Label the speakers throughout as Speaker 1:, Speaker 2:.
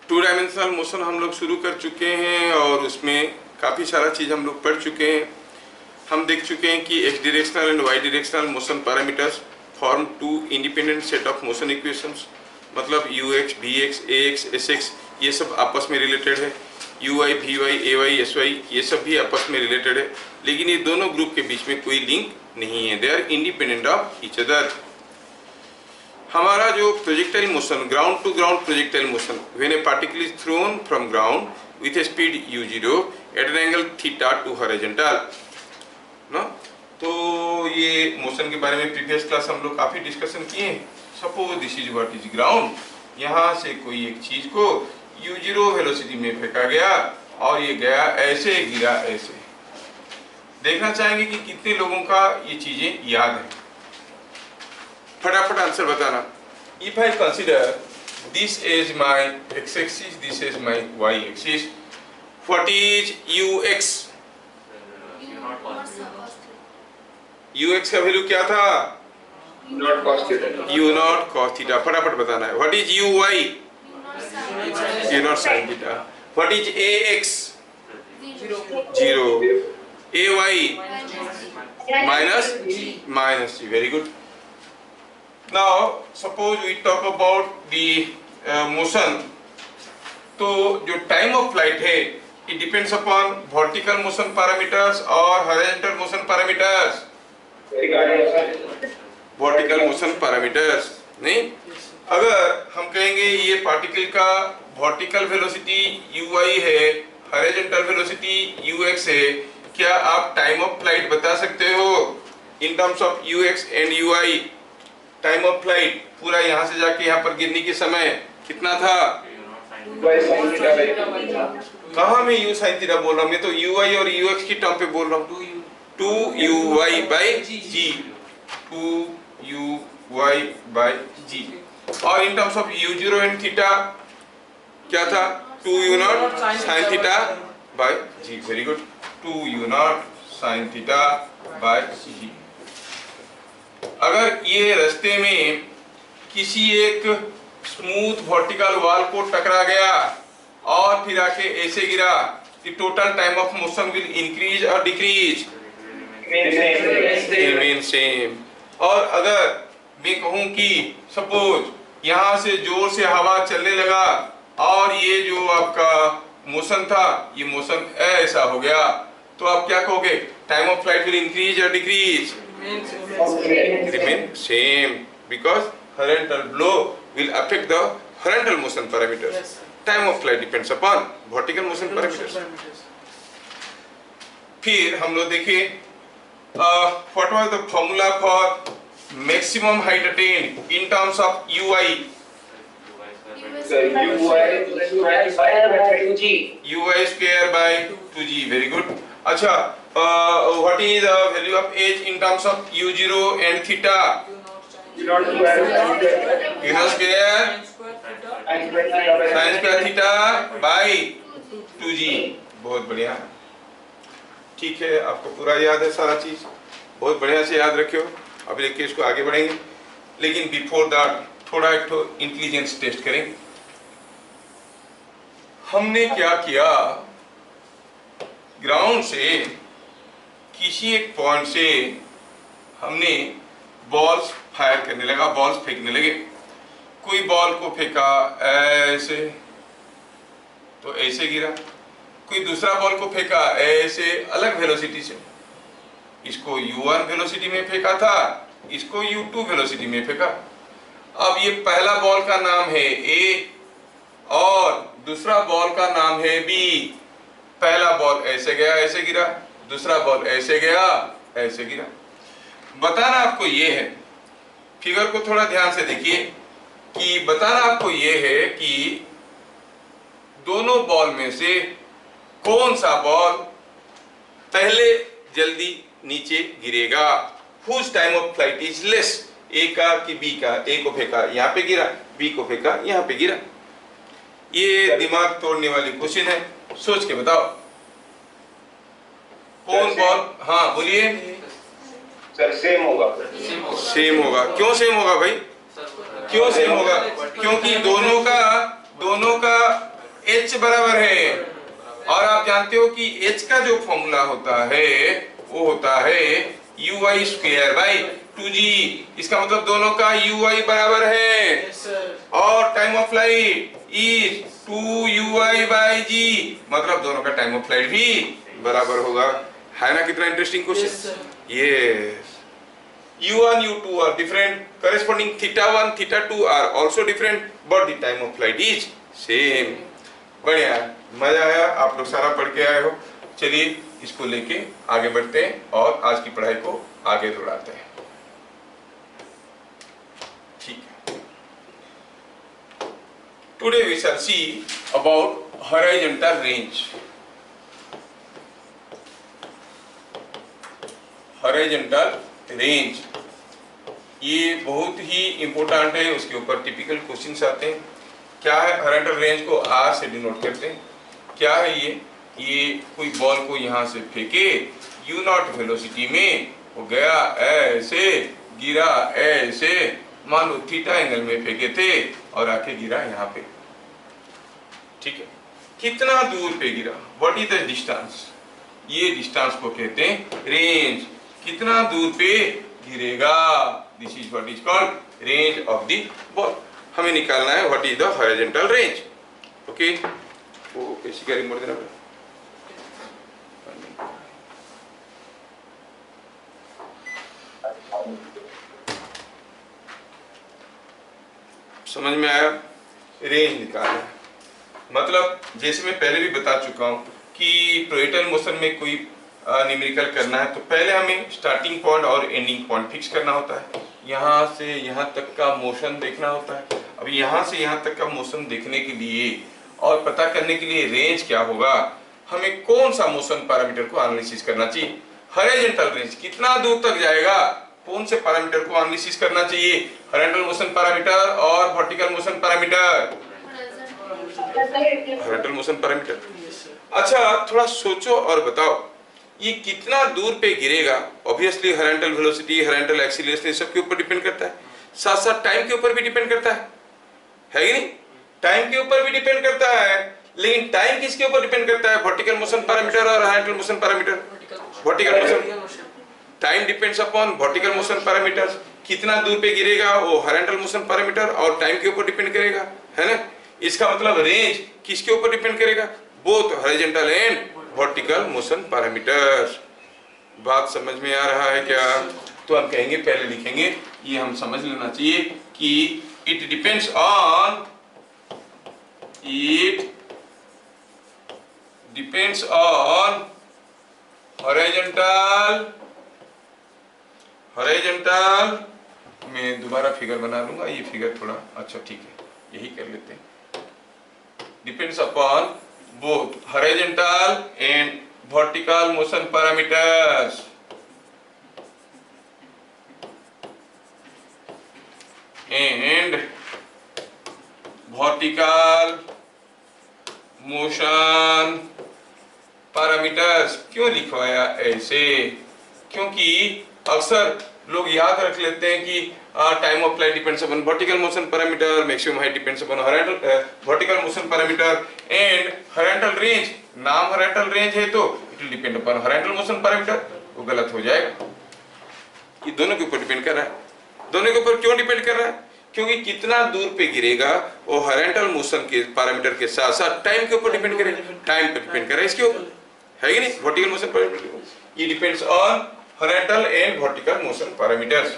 Speaker 1: To dimensional motion हम लोग शुरू कर चुके हैं और उसमें काफ़ी सारा चीज़ हम लोग पढ़ चुके हैं। हम देख चुके हैं कि X directional and Y directional motion parameters form two independent set of motion equations, मतलब U X, V X, A X, S X, ये सब आपस में रिलेटेड है। U Y, V Y, A Y, S Y, ये सब भी आपस में रिलेटेड है, लेकिन ये दोनों ग्रुप के बीच में कोई लिंक नहीं है, they are independent of each other. हमारा जो projectile motion, ground to ground projectile motion, when a particle is thrown from ground with a speed u0 at an angle theta to horizontal ना। तो ये motion के बारे में previous class हम लोग काफी डिस्कशन किए हैं। Suppose this is what is ground, यहाँ से कोई एक चीज को u0 वेलोसिटी में फेंका गया और ये गया ऐसे, गिरा ऐसे। देखना चाहेंगे कि कितने लोगों का ये चीजें याद है। फटाफट आंसर बताना। If I consider this is my X axis, this is my Y axis, what is U X? U X का वैल्यू क्या था? U not cos theta. फटाफट बताना है। What is U Y? U not sine theta. What is A X? 0। A Y minus G. Very good. Now suppose we talk about the motion, तो जो time of flight है it depends upon vertical motion parameters और horizontal motion parameters। vertical motion parameters नहीं। अगर हम कहेंगे ये particle का वर्टिकल वेलोसिटी uy है, horizontal वेलोसिटी ux है, क्या आप टाइम ऑफ फ्लाइट बता सकते हो in terms of ux and uy? Time of flight पूरा यहाँ से जाके यहाँ पर गिरने के समय कितना था? कहाँ मैं u sin थीटा बोल रहा हूँ? मैं तो uy और ux की टर्म पे बोल रहा हूँ। 2uy by g, 2uy by g। और in terms of u0 and theta क्या था? 2u0 sin theta by g। Very good. 2u0 sin theta by g। अगर ये रास्ते में किसी एक स्मूथ वर्टिकल वॉल को टकरा गया और फिर आके ऐसे गिरा, the total time of motion will increase or decrease? Remain same। और अगर मैं कहूँ कि सपोज यहाँ से जोर से हवा चलने लगा और ये जो आपका मोशन था, ये मोशन ऐसा हो गया, तो आप क्या कहोगे? Time of flight will increase or decrease? Remain same, because horizontal blow will affect the horizontal motion parameters। yes, time of flight depends upon vertical motion parameters। फिर हम लोग देखिए what was the formula for maximum height attained in terms of uy? uy square by 2g। very good। अच्छा, what is the value of h in terms of u0 and theta? u0 square sin square theta by 2g। बहुत बढ़िया, ठीक है, आपको पूरा याद है सारा चीज, बहुत बढ़िया से याद रखियो। अभी देखिए इसको आगे बढ़ेंगे, लेकिन बिफोर दैट थोड़ा एक तो इंटेलिजेंस टेस्ट करेंगे। हमने क्या किया, ग्राउंड से किसी एक पॉइंट से हमने बॉल्स फायर करने लगा, बॉल्स फेंकने लगे। कोई बॉल को फेंका ऐसे तो ऐसे गिरा, कोई दूसरा बॉल को फेंका ऐसे अलग वेलोसिटी से। इसको u1 वेलोसिटी में फेंका था, इसको u2 वेलोसिटी में फेंका। अब ये पहला बॉल का नाम है A और दूसरा बॉल का नाम है B। पहला बॉल ऐसे गया, ऐसे गिरा, दूसरा बॉल ऐसे गया, ऐसे गिरा। बताना आपको ये है, फिगर को थोड़ा ध्यान से देखिए, कि बताना आपको ये है कि दोनों बॉल में से कौन सा बॉल पहले जल्दी नीचे गिरेगा। Whose time of flight is less? A का कि B का? A को फेंका यहाँ पे गिरा, B को फेंका यहाँ पे गिरा। ये दिमाग तोड़ने वाली क्वेश्चन है, सोच के बताओ कौन बॉल। हाँ बोलिए
Speaker 2: सर। सेम होगा।
Speaker 1: सेम होगा। क्यों सेम होगा भाई? क्यों सेम होगा? क्योंकि दोनों का h बराबर है, और आप जानते हो कि h का जो फॉर्मूला होता है वो होता है uy स्क्वायर बाई 2g। इसका मतलब दोनों का uy बराबर है, और time of flight is 2uy by g, मतलब दोनों का टाइम ऑफ फ्लाइट भी बराबर होगा। है ना कितना interesting question? Yes. u1 u2 are different, corresponding theta 1 theta 2 are also different, but the time of flight is same। बढ़िया, मजा आया, आप लोग सारा पढ़ के आए हो। चलिए इसको लेके आगे बढ़ते हैं और आज की पढ़ाई को आगे दौड़ाते हैं। ठीक है, today we shall see about horizontal range. Horizontal range ये बहुत ही इंपॉर्टेंट है, उसके ऊपर टिपिकल क्वेश्चंस आते हैं। क्या है हॉरिजॉन्टल रेंज को आर से डिनोट करते हैं। क्या है ये कोई बॉल को यहाँ से फेंके यू नॉट वेलोसिटी में, वो गया ऐसे, गिरा ऐसे, मान लो थीटा एंगल में फेंके थे और आके गिरा यहाँ पे। ठीक है, कितना दूर पे गिरा, व्हाट इज द डिस्टेंस, ये डिस्टेंस को कहते हैं रेंज। कितना दूर पे गिरेगा, this is what is called range of the ball. हमें निकालना है what is the horizontal range. Okay, वो कैसी का रिमोट देना पड़ेगा। समझ में आया? रेंज निकालना है, मतलब जैसे मैं पहले भी बता चुका हूं कि टॉयटल मोशन में कोई न्यूमेरिकल करना है तो पहले हमें स्टार्टिंग पॉइंट और एंडिंग पॉइंट फिक्स करना होता है। यहाँ से यहाँ तक का मोशन देखना होता है। अब यहाँ से यहाँ तक का मोशन देखने के लिए और पता करने के लिए रेंज क्या होगा, हमें कौन सा मोशन पैरामीटर को एनालिसिस करना चाहिए। हॉरिजॉन्टल रेंज कितना दूर तक जाएगा, कौन से पैरामीटर को एनालिसिस करना चाहिए, हॉरिजॉन्टल मोशन पैरामीटर और vertical motion parameter. Horizontal motion parameter. अच्छा थोड़ा सोचो और बताओ ये कितना दूर पे गिरेगा। Obviously horizontal velocity, horizontal acceleration सब के ऊपर डिपेंड करता है, साथ साथ टाइम के ऊपर भी डिपेंड करता है कि नहीं? टाइम के ऊपर भी डिपेंड करता है, लेकिन टाइम किसके ऊपर डिपेंड करता है, वर्टिकल मोशन पैरामीटर और horizontal motion parameter. Vertical motion time depends upon vertical motion parameter. कितना दूर पे गिरेगा वो हॉरिजॉन्टल मोशन पैरामीटर और टाइम के ऊपर डिपेंड करेगा, है ना? इसका मतलब रेंज किसके ऊपर डिपेंड करेगा, both horizontal and vertical motion parameters. बात समझ में आ रहा है क्या? तो हम कहेंगे, पहले लिखेंगे, ये हम समझ लेना चाहिए कि इट डिपेंड्स ऑन हॉरिजॉन्टल मैं दोबारा फिगर बना लूंगा, ये फिगर थोड़ा अच्छा ठीक है, यही कर लेते हैं। Depends upon both horizontal and vertical motion parameters। and vertical motion parameters क्यों लिखवाया ऐसे? क्योंकि अक्सर लोग याद रख लेते हैं कि time of flight depends upon vertical motion parameter, maximum height depends upon vertical motion parameter and horizontal range. नाम हॉरिजॉन्टल रेंज है तो it will depend upon horizontal motion parameter. वो गलत हो जाएगा, ये दोनों के ऊपर डिपेंड कर रहा है। दोनों के ऊपर क्यों डिपेंड कर रहा है? क्योंकि कितना दूर पे गिरेगा वो हॉरिजॉन्टल मोशन के पैरामीटर के साथ साथ टाइम के ऊपर डिपेंड करेगा। टाइम पे डिपेंड कर रहा है इसके ऊपर, है कि नहीं? वर्टिकल मोशन पैरामीटर ये depends on horizontal and vertical motion parameters.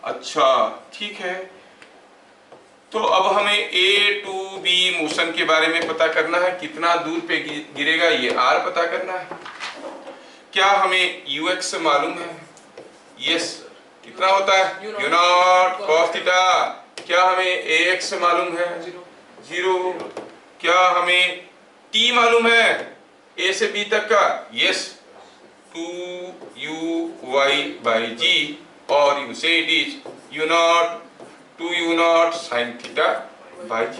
Speaker 1: अच्छा ठीक है, तो अब हमें ए टू बी मोशन के बारे में पता करना है, कितना दूर पे गिरेगा ये आर पता करना है। क्या हमें यूएक्स मालूम है? यस, कितना होता है यू नॉट कॉस थीटा। क्या हमें ए एक्स मालूम है? 0। क्या हमें टी मालूम है ए से बी तक का? Yes, 2uy/g, or you say it is u0 2u0 sin theta by g।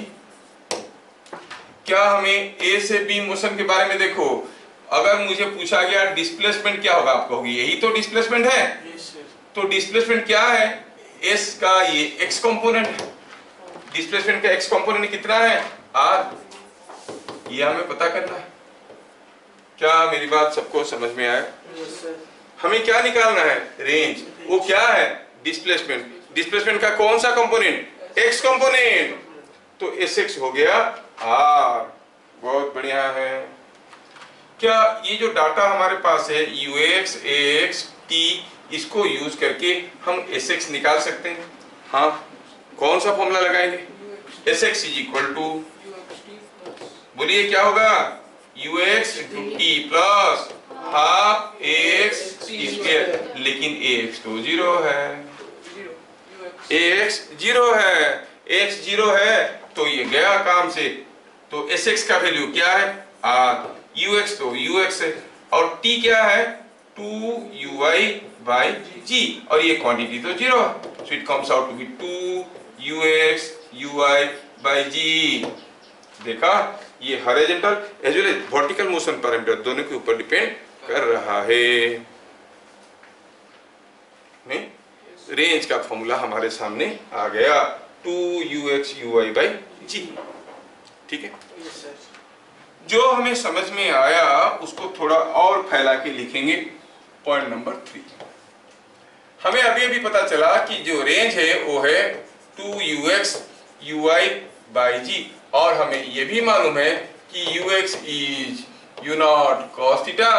Speaker 1: क्या हमें ए से बी मोशन के बारे में देखो, अगर मुझे पूछा गया डिस्प्लेसमेंट क्या होगा, आप कहोगे यही तो डिस्प्लेसमेंट है। तो डिस्प्लेसमेंट क्या है? एस का ये एक्स कंपोनेंट है। डिस्प्लेसमेंट का एक्स कंपोनेंट कितना है? आर। ये हमें पता करना है। क्या मेरी बात सबको समझ में आया? हमें क्या निकालना है? रेंज। वो क्या है? डिस्प्लेसमेंट। डिस्प्लेसमेंट का कौन सा कंपोनेंट? X component. तो एस एक्स हो गया आर। बहुत बढ़िया है। क्या ये जो डाटा हमारे पास है you x A x T, इसको यूज करके हम एस एक्स निकाल सकते हैं? हाँ। कौन सा फॉर्मूला लगाएंगे? S X is equal to, बोलिए क्या होगा? U X into T plus half A X square. लेकिन ए एक्स तो जीरो है, ए एक्स जीरो है, ए एक्स जीरो है तो ये गया काम से। तो एस एक्स का वैल्यू क्या है? आर। यू एक्स तो यू एक्स है और टी क्या है? 2ui/g और ये क्वांटिटी तो जीरो है, so it comes out to be 2ux/ui/g। देखा, ये horizontal as well as vertical motion parameter दोनों के ऊपर डिपेंड कर रहा है। रेंज का फॉर्मूला हमारे सामने आ गया 2ux/ui/g। ठीक है, जो हमें समझ में आया उसको थोड़ा और फैला के लिखेंगे। पॉइंट नंबर 3, हमें अभी अभी पता चला कि जो रेंज है वो है 2ux/ui/g और हमें ये भी मालूम है कि ux is u0 cos theta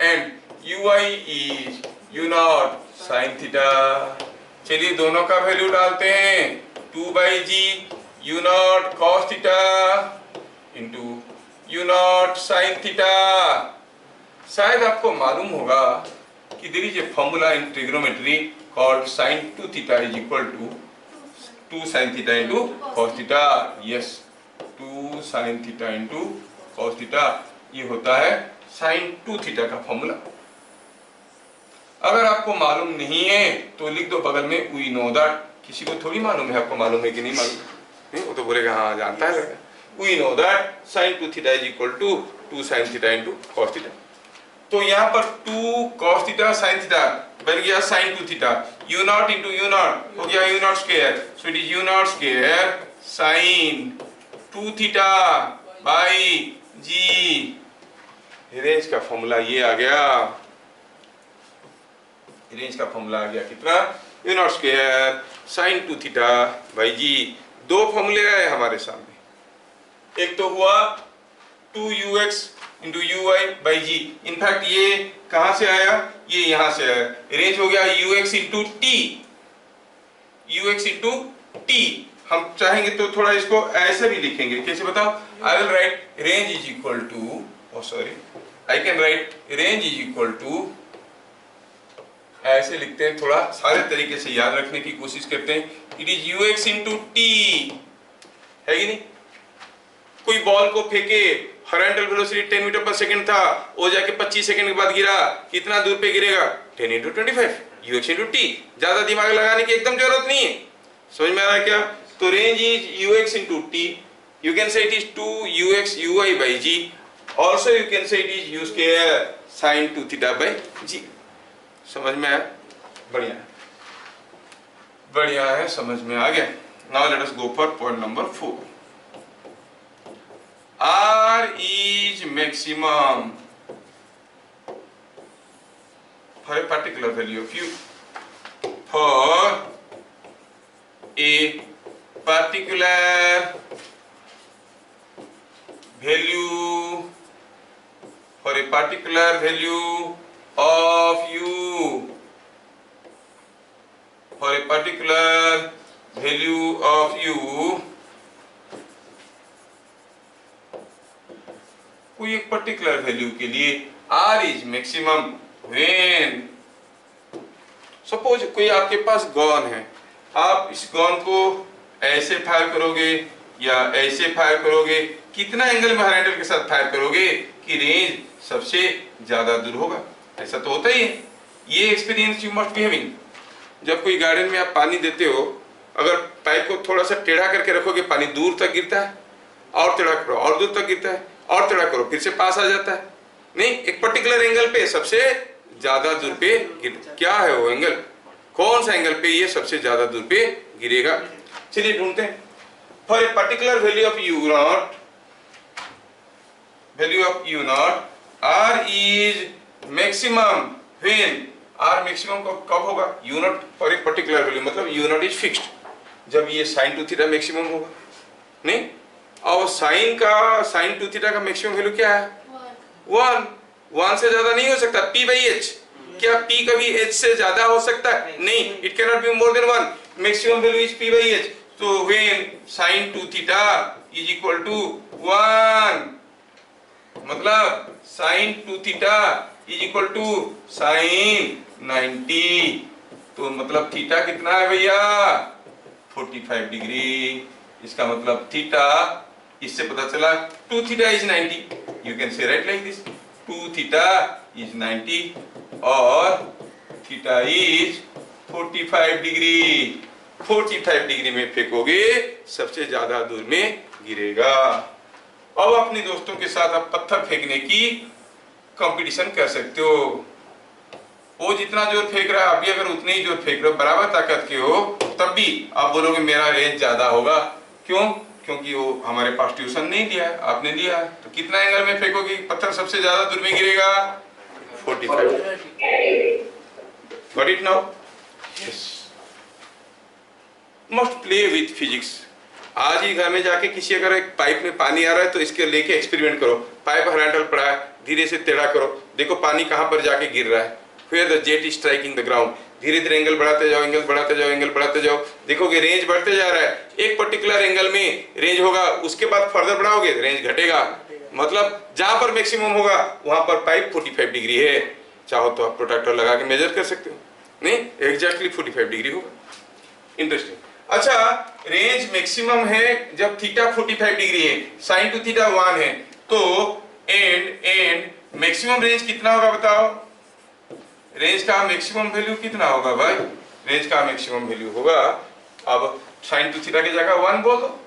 Speaker 1: and ui is u0 sin theta. चलिए दोनों का वैल्यू डालते हैं। 2/g u0 cos theta into u0 sin theta. शायद आपको मालूम होगा कि there is a formula in trigonometry called sin 2 theta is equal to 2 sin theta into cos theta. Yes, 2 sin theta into cos theta, ये होता है sin 2 theta का formula. अगर आपको मालूम नहीं है तो लिख दो बगल में वी नो दैट। किसी को थोड़ी मालूम है, आपको मालूम है कि नहीं मालूम? नहीं, वो तो बोलेगा हाँ जानता है। We know that sin 2 theta is equal to 2 sin theta into cos theta. तो यहाँ पर 2 cos थीटा sin थीटा बन गया sin 2 theta. u0 into u0 हो गया u0 square, so it is u0 square sin 2 theta by g। Range का formula ये आ गया। रेंज का फॉर्मूला आ गया कितना? u0 square sin 2 theta by g। दो फॉर्मूले आए हमारे सामने। एक तो हुआ 2ux इंटू ui/g। इनफैक्ट ये कहां से आया? ये यहां से आया। रेंज हो गया ux into T, ux into T. हम चाहेंगे तो थोड़ा इसको ऐसे भी लिखेंगे। कैसे बताओ? I will write range is equal to, I can write range is equal to, ऐसे लिखते हैं। थोड़ा सारे तरीके से याद रखने की कोशिश करते हैं। It is ux into T, है कि नहीं? कोई बॉल को फेंके, हॉरिजॉन्टल वेलोसिटी 10 मीटर पर सेकंड था, वो जाके 25 सेकंड के बाद गिरा, कितना दूर पे गिरेगा? 10 इंटू 25 ux इंटू टी। ज्यादा दिमाग लगाने की एकदम जरूरत नहीं है। समझ में आ रहा है क्या? तो range is ux into T. You can say it is 2ux/ui/g। Also you can say it is u square sin 2 theta by g। समझ में आया? बढ़िया है, बढ़िया है, समझ में आ गया। Now let us go for point number 4। R is maximum for a particular value of u. For a particular value, for a particular value of u, for a particular value of u, कोई एक particular value के लिए R is maximum when, suppose कोई आपके पास gun है, आप इस gun को ऐसे फायर करोगे या ऐसे फायर करोगे, कितना एंगल में हॉरिजॉन्टल के साथ फायर करोगे कि रेंज सबसे ज्यादा दूर होगा? ऐसा तो होता ही है। ये experience you must be having. जब कोई गार्डन में आप पानी देते हो, अगर पाइप को थोड़ा सा टेढ़ा करके रखोगे, पानी दूर तक गिरता है, और टेढ़ा करो और दूर तक गिरता है, और टेढ़ा करो फिर से पास आ जाता है। नहीं, एक पर्टिकुलर एंगल पे सबसे ज्यादा दूर पे क्या है वो एंगल? कौन सा एंगल पे ये सबसे ज्यादा दूर पे गिरेगा? चलिए ढूंढते हैं। For a particular value of u0, value of u naught, r is maximum when, r maximum कब होगा, u naught for एक particular value, मतलब u naught is fixed, जब ये sin 2 थीटा maximum होगा, नहीं, और sin 2 थीटा का maximum value क्या है, 1 से ज्यादा नहीं हो सकता, p by h, क्या p कभी h से ज्यादा हो सकता है, नहीं, it cannot be more than 1, maximum value is p by h, तो when sin 2 theta is equal to 1, मतलब sin 2 theta is equal to sin 90, तो मतलब थीटा कितना है भैया, 45 डिग्री, इसका मतलब थीटा, इससे पता चला 2 theta is 90, you can say right like this, 2 theta is 90 और थीटा is 45 डिग्री, 45 डिग्री में फेंकोगे सबसे ज्यादा दूर में गिरेगा। अब अपने दोस्तों के साथ आप पत्थर फेंकने की कंपटीशन कर सकते हो, वो जितना जोर फेंक रहा है आप भी अगर उतने ही जोर फेंक रहे हो, बराबर ताकत के हो, तब भी आप बोलोगे मेरा रेंज ज्यादा होगा, क्यों, क्योंकि वो हमारे पास ट्यूशन नहीं दिया है, आपने दिया है, तो कितना एंगल में फेंकोगे पत्थर सबसे ज्यादा दूर में गिरेगा, 45। Got it now? Yes. Must play with physics. आज ही घर में जाके किसी अगर एक पाइप में पानी आ रहा है तो इसके लेके एक्सपेरिमेंट करो, पाइप हॉरिजॉन्टल पड़ा है, धीरे से टेढ़ा करो, देखो पानी कहां पर जाके गिर रहा है, फिर the jet is striking the ground, धीरे धीरे एंगल बढ़ाते जाओ, एंगल बढ़ाते जाओ, एंगल बढ़ाते जाओ, देखोगे रेंज बढ़ते जा रहा है, एक पर्टिकुलर एंगल में रेंज होगा, उसके बाद फर्दर बढ़ाओगे रेंज घटेगा, मतलब जहां पर मैक्सिमम होगा वहां पर पाइप 45 डिग्री है, चाहो तो आप प्रोट्रैक्टर लगा के मेजर कर सकते हो, नहीं एग्जैक्टली 45 डिग्री होगा। इंटरेस्टिंग। अच्छा, रेंज मैक्सिमम है जब थीटा 45 डिग्री है, साइन टू थीटा 1 है, तो एंड मैक्सिमम रेंज कितना होगा बताओ, रेंज का मैक्सिमम वैल्यू कितना होगा भाई, रेंज का मैक्सिमम वैल्यू होगा, अब साइन टू थीटा की जगह 1 बोल दो,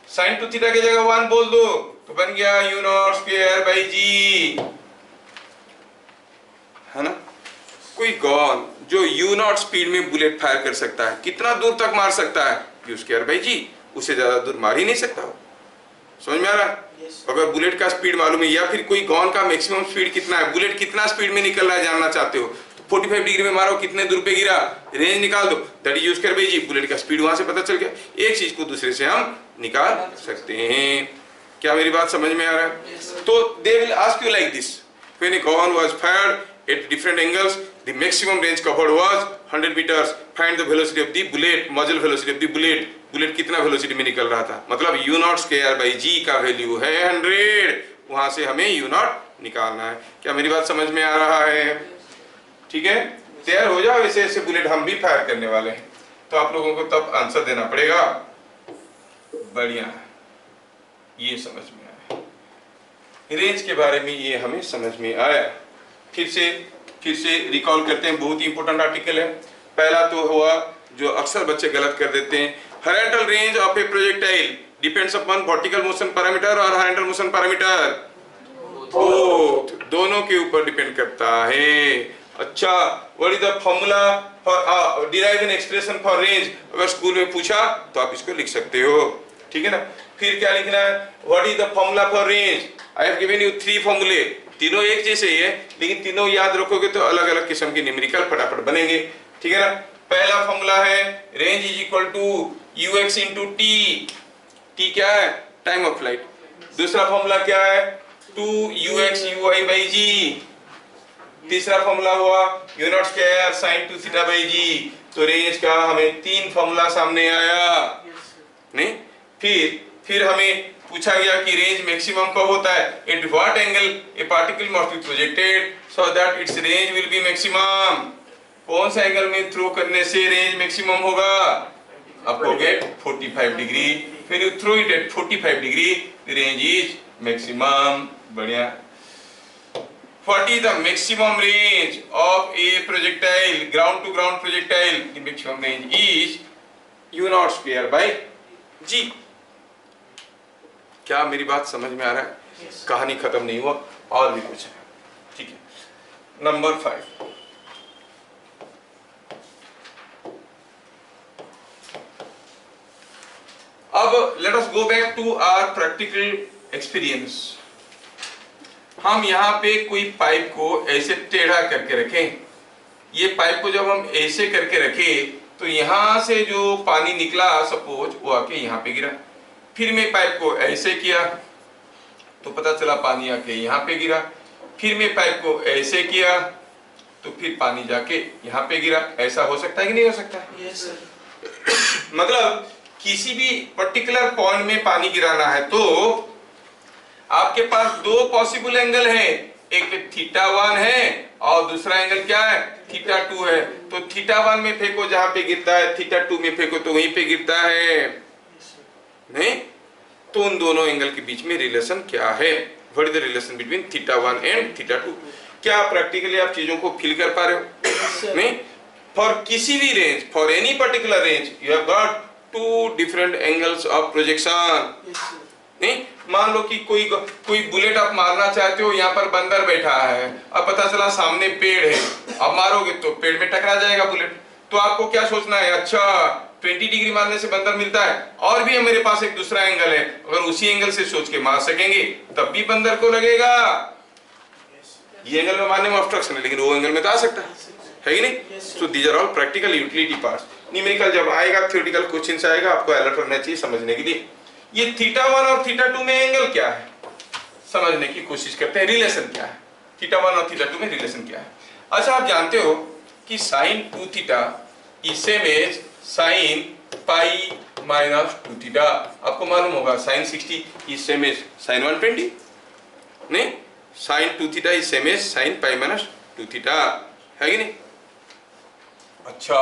Speaker 1: साइन टू थीटा की जगह 1 बोल दो, तो बन गया यू नॉट स्क्वायर बाई जी, है ना। कोई गॉन जो यू नॉट स्पीड में बुलेट फायर कर सकता है, कितना दूर तक मार सकता है, यू स्क्वायर बाई जी, उससे ज्यादा दूर मार ही नहीं सकता हो, समझ में आ रहा है। अगर बुलेट का स्पीड मालूम है या फिर कोई गॉन का मैक्सिमम स्पीड कितना है, बुलेट कितना स्पीड में निकल रहा है जानना चाहते हो, तो 45 डिग्री में मारो, कितने दूर पे गिरा, रेंज निकाल दो, that is U square by G, bullet का स्पीड वहां से पता चल गया। एक चीज को दूसरे से हम निकाल सकते हैं, क्या मेरी बात समझ में आ रहा है। तो they will ask you like this, when a gun was fired at different angles, the maximum range covered was 100 meters, find the velocity of the bullet, muzzle velocity of the bullet, bullet कितना velocity में निकल रहा था, मतलब u naught square by जी का value है 100, वहां से हमें u नॉट निकालना है। क्या मेरी बात समझ में आ रहा है, ठीक है, तैयार हो जाओ, ऐसे ऐसे बुलेट हम भी फायर करने वाले हैं, तो आप लोगों को तब आंसर देना पड़ेगा। बढ़िया, ये समझ में आया, रेंज के बारे में ये हमें समझ में आया। फिर से रिकॉल करते हैं, बहुत ही इंपॉर्टेंट आर्टिकल है। पहला तो हुआ जो अक्सर बच्चे गलत कर देते हैं, horizontal range of A projectile depends upon vertical motion parameter और हॉरिजॉन्टल मोशन पैरामीटर, दोनों के ऊपर डिपेंड करता है। अच्छा, what is the formula for derive an expression for range, अगर स्कूल में पूछा तो आप इसको लिख सकते हो, ठीक है ना। फिर क्या लिखना है, what is the formula for range, I have given you 3 फॉर्मूले, तीनों एक जैसे ही है लेकिन तीनों याद रखोगे तो अलग अलग किस्म के न्यूमेरिकल फटाफट बनेंगे, ठीक है ना। पहला फॉर्मूला है range is equal to ux into T, T क्या है, टाइम ऑफ फ्लाइट। दूसरा फॉर्मूला क्या है, 2ux uy बाई जी। तीसरा फॉर्मूला हुआ u naught square sine 2 theta by G. तो रेंज का हमें 3 फॉर्मूला सामने आया, नहीं। फिर हमें पूछा गया कि रेंज मैक्सिमम कब होता है, at what angle A particle must be projected so that it's range will be maximum, कौन सा एंगल में थ्रो करने से रेंज मैक्सिमम होगा, आपको गेट 45 डिग्री, फिर you throw it at 45 degree, the range is maximum. बढ़िया। What is the maximum range of a projectile, ground to ground projectile? The maximum range is u naught square by g। क्या मेरी बात समझ में आ रहा है? yes. कहानी खत्म नहीं हुआ, और भी कुछ है, ठीक है। नंबर 5, अब let us go back to our practical experience। हम यहाँ पे कोई पाइप को ऐसे टेढ़ा करके रखें, ये पाइप को जब हम ऐसे करके रखें तो यहाँ से जो पानी निकला सपोज वो आके यहाँ पे गिरा, फिर मैं पाइप को ऐसे किया तो पता चला पानी आके यहाँ पे गिरा, फिर मैं पाइप को ऐसे किया तो फिर पानी जाके यहाँ पे गिरा। ऐसा हो सकता है कि नहीं हो सकता है?
Speaker 3: Yes sir.
Speaker 1: मतलब किसी भी पर्टिकुलर पॉइंट में पानी गिराना है तो आपके पास दो पॉसिबल एंगल है, एक θ1 है और दूसरा एंगल क्या है? θ2 है। तो θ1 में फेंको जहां पे गिरता है, θ2 में फेंको तो वहीं पे गिरता है, नहीं? तो उन दोनों एंगल के बीच में रिलेशन क्या है? What is the relation between θ1 and θ2? क्या प्रैक्टिकली आप चीजों को फील कर पा रहे हो? नहीं? फॉर किसी भी range, for any particular range you have got two different angles of projection. नहीं, मान लो कि कोई बुलेट आप मारना चाहते हो, यहाँ पर बंदर बैठा है, अब पता चला सामने पेड़ है, अब मारोगे तो पेड़ में टकरा जाएगा बुलेट। तो आपको क्या सोचना है? अच्छा 20 डिग्री मारने से बंदर मिलता है, और भी मेरे पास एक दूसरा एंगल है, अगर उसी एंगल से सोच के मार सकेंगे तब भी बंदर को लगेगा। ये एंगल में मारने में ऑब्स्ट्रक्शन है, लेकिन वो एंगल में तो आ सकता है कि नहीं? So these are all practical utility parts. Numerical जब आएगा, थ्योरेटिकल क्वेश्चंस आएगा, आपको अलर्ट होना चाहिए समझने के लिए। ये θ1 और θ2 में एंगल क्या है समझने की कोशिश करते हैं, रिलेशन क्या है θ1 और θ2 में रिलेशन क्या है। अच्छा, आप जानते हो कि sin 2θ is same as sin pi minus 2θ। आपको मालूम होगा sin 60 is same as sin 120, नहीं? sin 2θ is same as sin pi minus 2θ, है कि नहीं? अच्छा,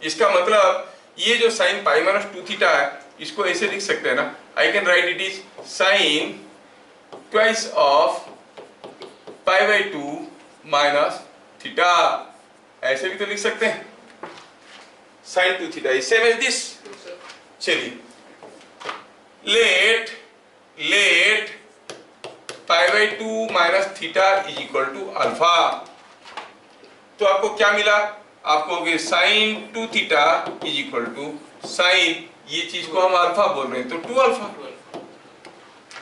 Speaker 1: इसका मतलब ये जो sin पाई माइनस 2θ है इसको ऐसे लिख सकते हैं ना, I can write it is sin twice of pi by 2 minus θ। ऐसे भी तो लिख सकते हैं, sin 2θ is same as this. चलिए, let pi by 2 minus θ is equal to alpha. तो आपको क्या मिला? आपको sin 2θ is equal to sin, ये चीज को हम अल्फा बोल रहे हैं तो 2 अल्फा,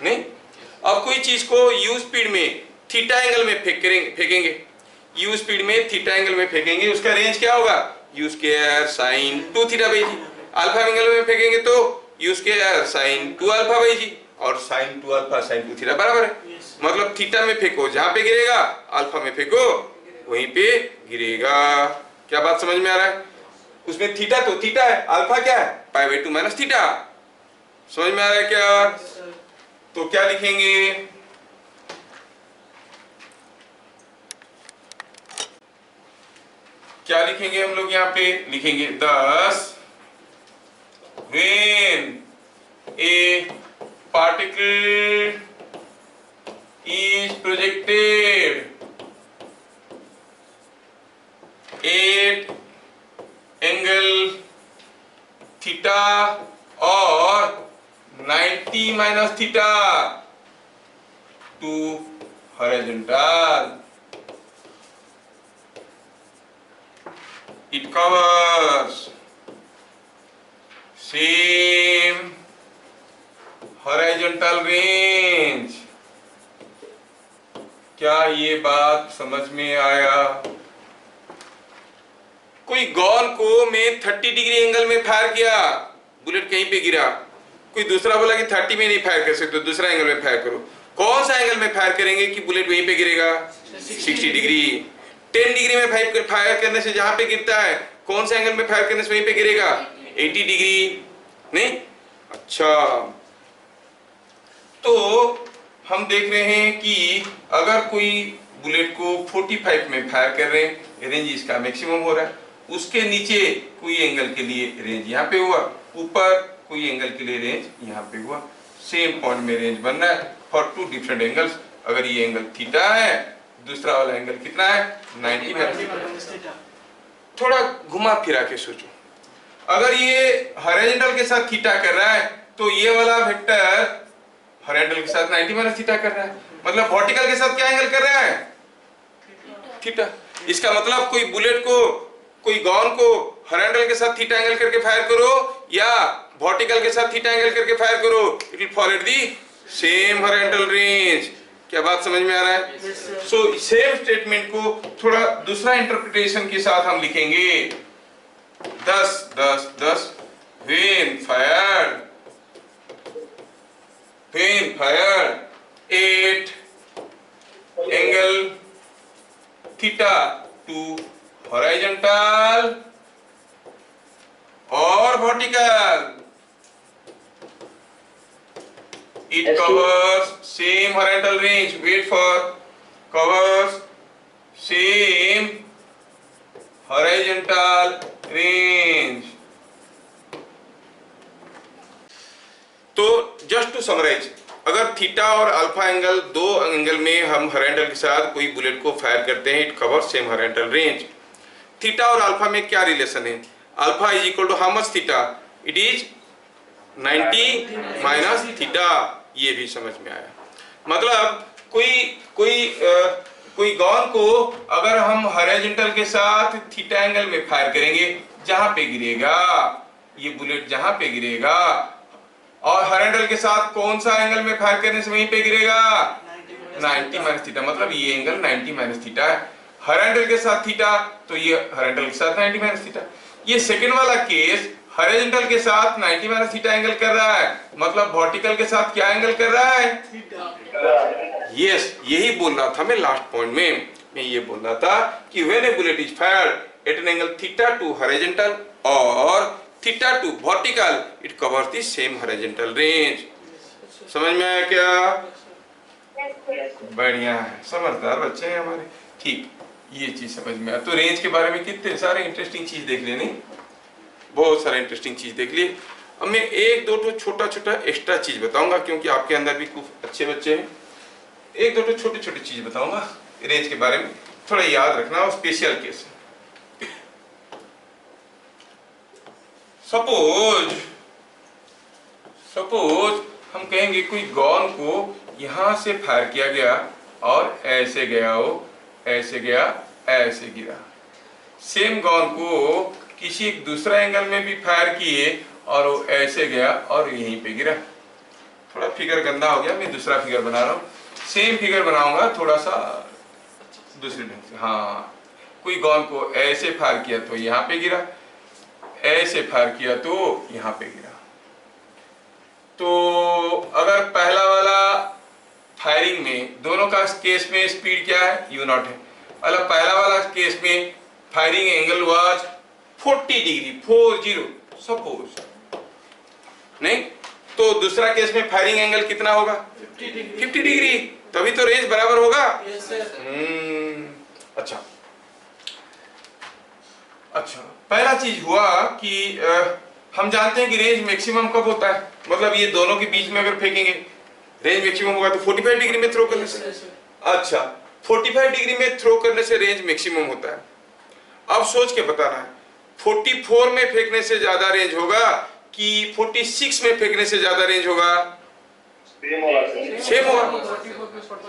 Speaker 1: नहीं? अब कोई चीज को u स्पीड में थीटा एंगल में फेंकेंगे, u स्पीड में थीटा एंगल में फेंकेंगे, उसका रेंज क्या होगा? u square sin 2θ by G. Alpha angle में फेंकेंगे तो u square sin 2 alpha by जी, और sin 2 अल्फा sin 2θ बराबर है। मतलब थीटा में फेंको जहां पे गिरेगा, अल्फा में फेंको वहीं पे गिरेगा। क्या बात समझ में आ रहा है? उसमें थीटा तो थीटा है, अल्फा क्या है? Pi by 2 minus θ। समझ में आ रहा है क्या? तो क्या लिखेंगे? क्या लिखेंगे हम लोग? यहाँ पे लिखेंगे 10 when a particle is projected at angle theta or 90 minus theta to horizontal, it covers same horizontal range। क्या ये बात समझ में आया? कोई गॉल को मैं 30 डिग्री एंगल में फायर किया, बुलेट कहीं पे गिरा, कोई दूसरा बोला कि 30 में नहीं फायर कर सकते, दूसरा एंगल में फायर करो। कौन सा एंगल में फायर करेंगे कि बुलेट वहीं पे गिरेगा? 60 डिग्री। 10 डिग्री में फायर करने से जहां पे गिरता है, कौन सा एंगल में फायर करने से वहीं पे गिरेगा? 80 डिग्री, नहीं? अच्छा, तो हम देख रहे हैं कि अगर कोई बुलेट को 45 में फायर कर रहे हैं, रेंज इसका मैक्सिमम हो रहा है, उसके नीचे कोई एंगल के लिए रेंज यहाँ पे हुआ, ऊपर कोई एंगल के लिए रेंज यहाँ पे हुआ, सेम पॉइंट में रेंज बन रहा है फॉर 2 डिफरेंट एंगल्स। अगर ये एंगल थीटा है, दूसरा वाला एंगल कितना है? 90 माइनस थीटा। थोड़ा घुमा फिरा के सोचो, अगर ये हॉरिजॉन्टल के साथ थीटा कर रहा है तो ये वाला वेक्टर हॉरिजॉन्टल के साथ 90 माइनस थीटा कर रहा है, मतलब वर्टिकल के साथ क्या एंगल कर रहा है? थीटा। इसका मतलब कोई बुलेट को, कोई गॉन को हॉरिजॉन्टल के साथ थीटा एंगल करके फायर करो या वर्टिकल के साथ थीटा एंगल करके फायर करो, it will follow the same horizontal range. क्या बात समझ में आ रहा है? सो सेम स्टेटमेंट को थोड़ा दूसरा इंटरप्रिटेशन के साथ हम लिखेंगे। 10 10 10 when fired 8 angle theta to horizontal or vertical, it covers same horizontal range. Wait for covers same horizontal range. तो जस्ट टू समराइज, अगर थीटा और अल्फा एंगल, दो एंगल में हम हॉरिजॉन्टल के साथ कोई बुलेट को फायर करते हैं, it cover same horizontal range. Theta और अल्फा में क्या रिलेशन है? Alpha is equal to how much theta? It is 90 minus theta. ये भी समझ में आया। मतलब कोई गॉन को अगर हम हॉरिजॉन्टल के साथ थीटा एंगल में फायर करेंगे, जहां पे गिरेगा ये बुलेट, जहां पे गिरेगा, और हॉरिजॉन्टल के साथ कौन सा एंगल में फायर करने से वहीं पे गिरेगा? 90 माइनस थीटा। मतलब ये एंगल 90 माइनस थीटा है। हॉरिजॉन्टल के साथ थीटा, तो ये हॉरिजॉन्टल के साथ 90 माइनस थीटा। ये सेकंड वाला केस हॉरिजॉन्टल के साथ 90 माइनस थीटा एंगल कर रहा है, मतलब वर्टिकल के साथ क्या एंगल कर रहा है? यस, यही बोल रहा था मैं लास्ट पॉइंट में। मैं ये बोल रहा था कि when a bullet is fired at an angle theta to horizontal और theta to vertical, it covers the same horizontal range. समझ में आया क्या? बढ़िया है, समझदार बच्चे हैं हमारे। ठीक, ये चीज समझ में आया। तो रेंज के बारे में कितने सारे इंटरेस्टिंग चीज देख लिए, नहीं? बहुत सारे इंटरेस्टिंग चीज देख लिए। अब मैं एक दो तो छोटा छोटा एक्स्ट्रा चीज बताऊंगा, क्योंकि आपके अंदर भी कुछ अच्छे बच्चे हैं। एक दो तो छोटे छोटे चीज बताऊंगा रेंज के बारे में, थोड़ा याद रखना। और स्पेशल केस, सपोज हम कहेंगे कोई गॉन को यहां से फायर किया गया और ऐसे गया, हो ऐसे गया, ऐसे गिरा। सेम गॉन को किसी एक दूसरा एंगल में भी फायर किए और वो ऐसे गया और यहीं पे गिरा। थोड़ा फिगर गंदा हो गया, मैं दूसरा फिगर बना रहा हूँ। सेम फिगर बनाऊंगा थोड़ा सा दूसरे ढंग से। हाँ, कोई गॉन को ऐसे फायर किया तो यहाँ पे गिरा, ऐसे फायर किया तो यहाँ पे गिरा। तो अगर पहला वाला फायरिंग में दोनों का केस में स्पीड क्या है? u0 है। मतलब पहला वाला केस में firing angle was 40 degree, 40 suppose, नहीं? तो दूसरा केस में फायरिंग एंगल कितना होगा? 50 डिग्री। तभी तो रेंज बराबर होगा। अच्छा, पहला चीज हुआ कि हम जानते हैं कि रेंज मैक्सिमम कब होता है? मतलब ये दोनों के बीच में अगर फेंकेंगे रेंज मैक्सिमम होगा तो 45 डिग्री में थ्रो करने से। अच्छा, 45 डिग्री में थ्रो करने से रेंज मैक्सिमम होता है। अब सोच के बताना है 44 में फेंकने से ज्यादा रेंज होगा कि 46 में फेंकने से ज्यादा रेंज होगा? सेम होगा।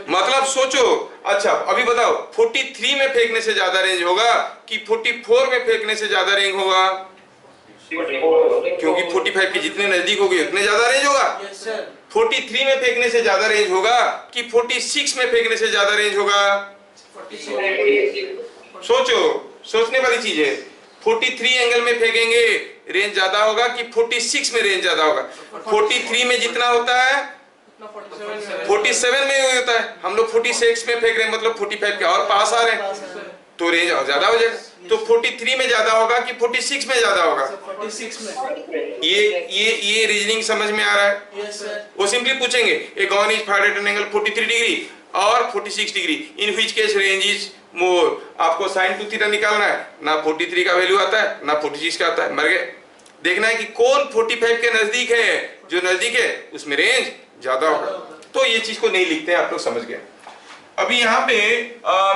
Speaker 1: मतलब सोचो। अच्छा, अभी बताओ 43 में फेंकने से ज्यादा रेंज होगा कि 44 में फेंकने से ज्यादा रेंज होगा? क्योंकि 45 के जितने नजदीक होगे उतने ज्यादा रेंज होगा। 43 में फेंकने से ज्यादा रेंज होगा कि 46 में फेंकने से ज्यादा रेंज होगा? सोचो, सोचने वाली चीज है। 43 एंगल में फेंकेंगे रेंज ज्यादा होगा कि 46 में रेंज ज्यादा होगा? 43 में जितना होता है 47 में होता है। हम लोग 46 में फेंक रहे हैं, मतलब 45 के और पास आ रहे हैं, तो रेंज ज्यादा हो जाएगा। तो 43 में ज्यादा होगा कि 46 में ज्यादा होगा?
Speaker 4: 46 में।
Speaker 1: ये रीजनिंग समझ में आ रहा है? वो सिंपली पूछेंगे a gun is fired at an angle 43 degree और 46 degree, in which case range is more. आपको sin 2 थीटा निकालना है, ना 43 का वैल्यू आता है ना 46 का आता है। मर गए। देखना है कि कौन 45 के नजदीक है। जो नजदीक है उसमें रेंज ज्यादा होगा। तो ये चीज को नहीं लिखते हैं, आप लोग समझ गए। अभी यहाँ पे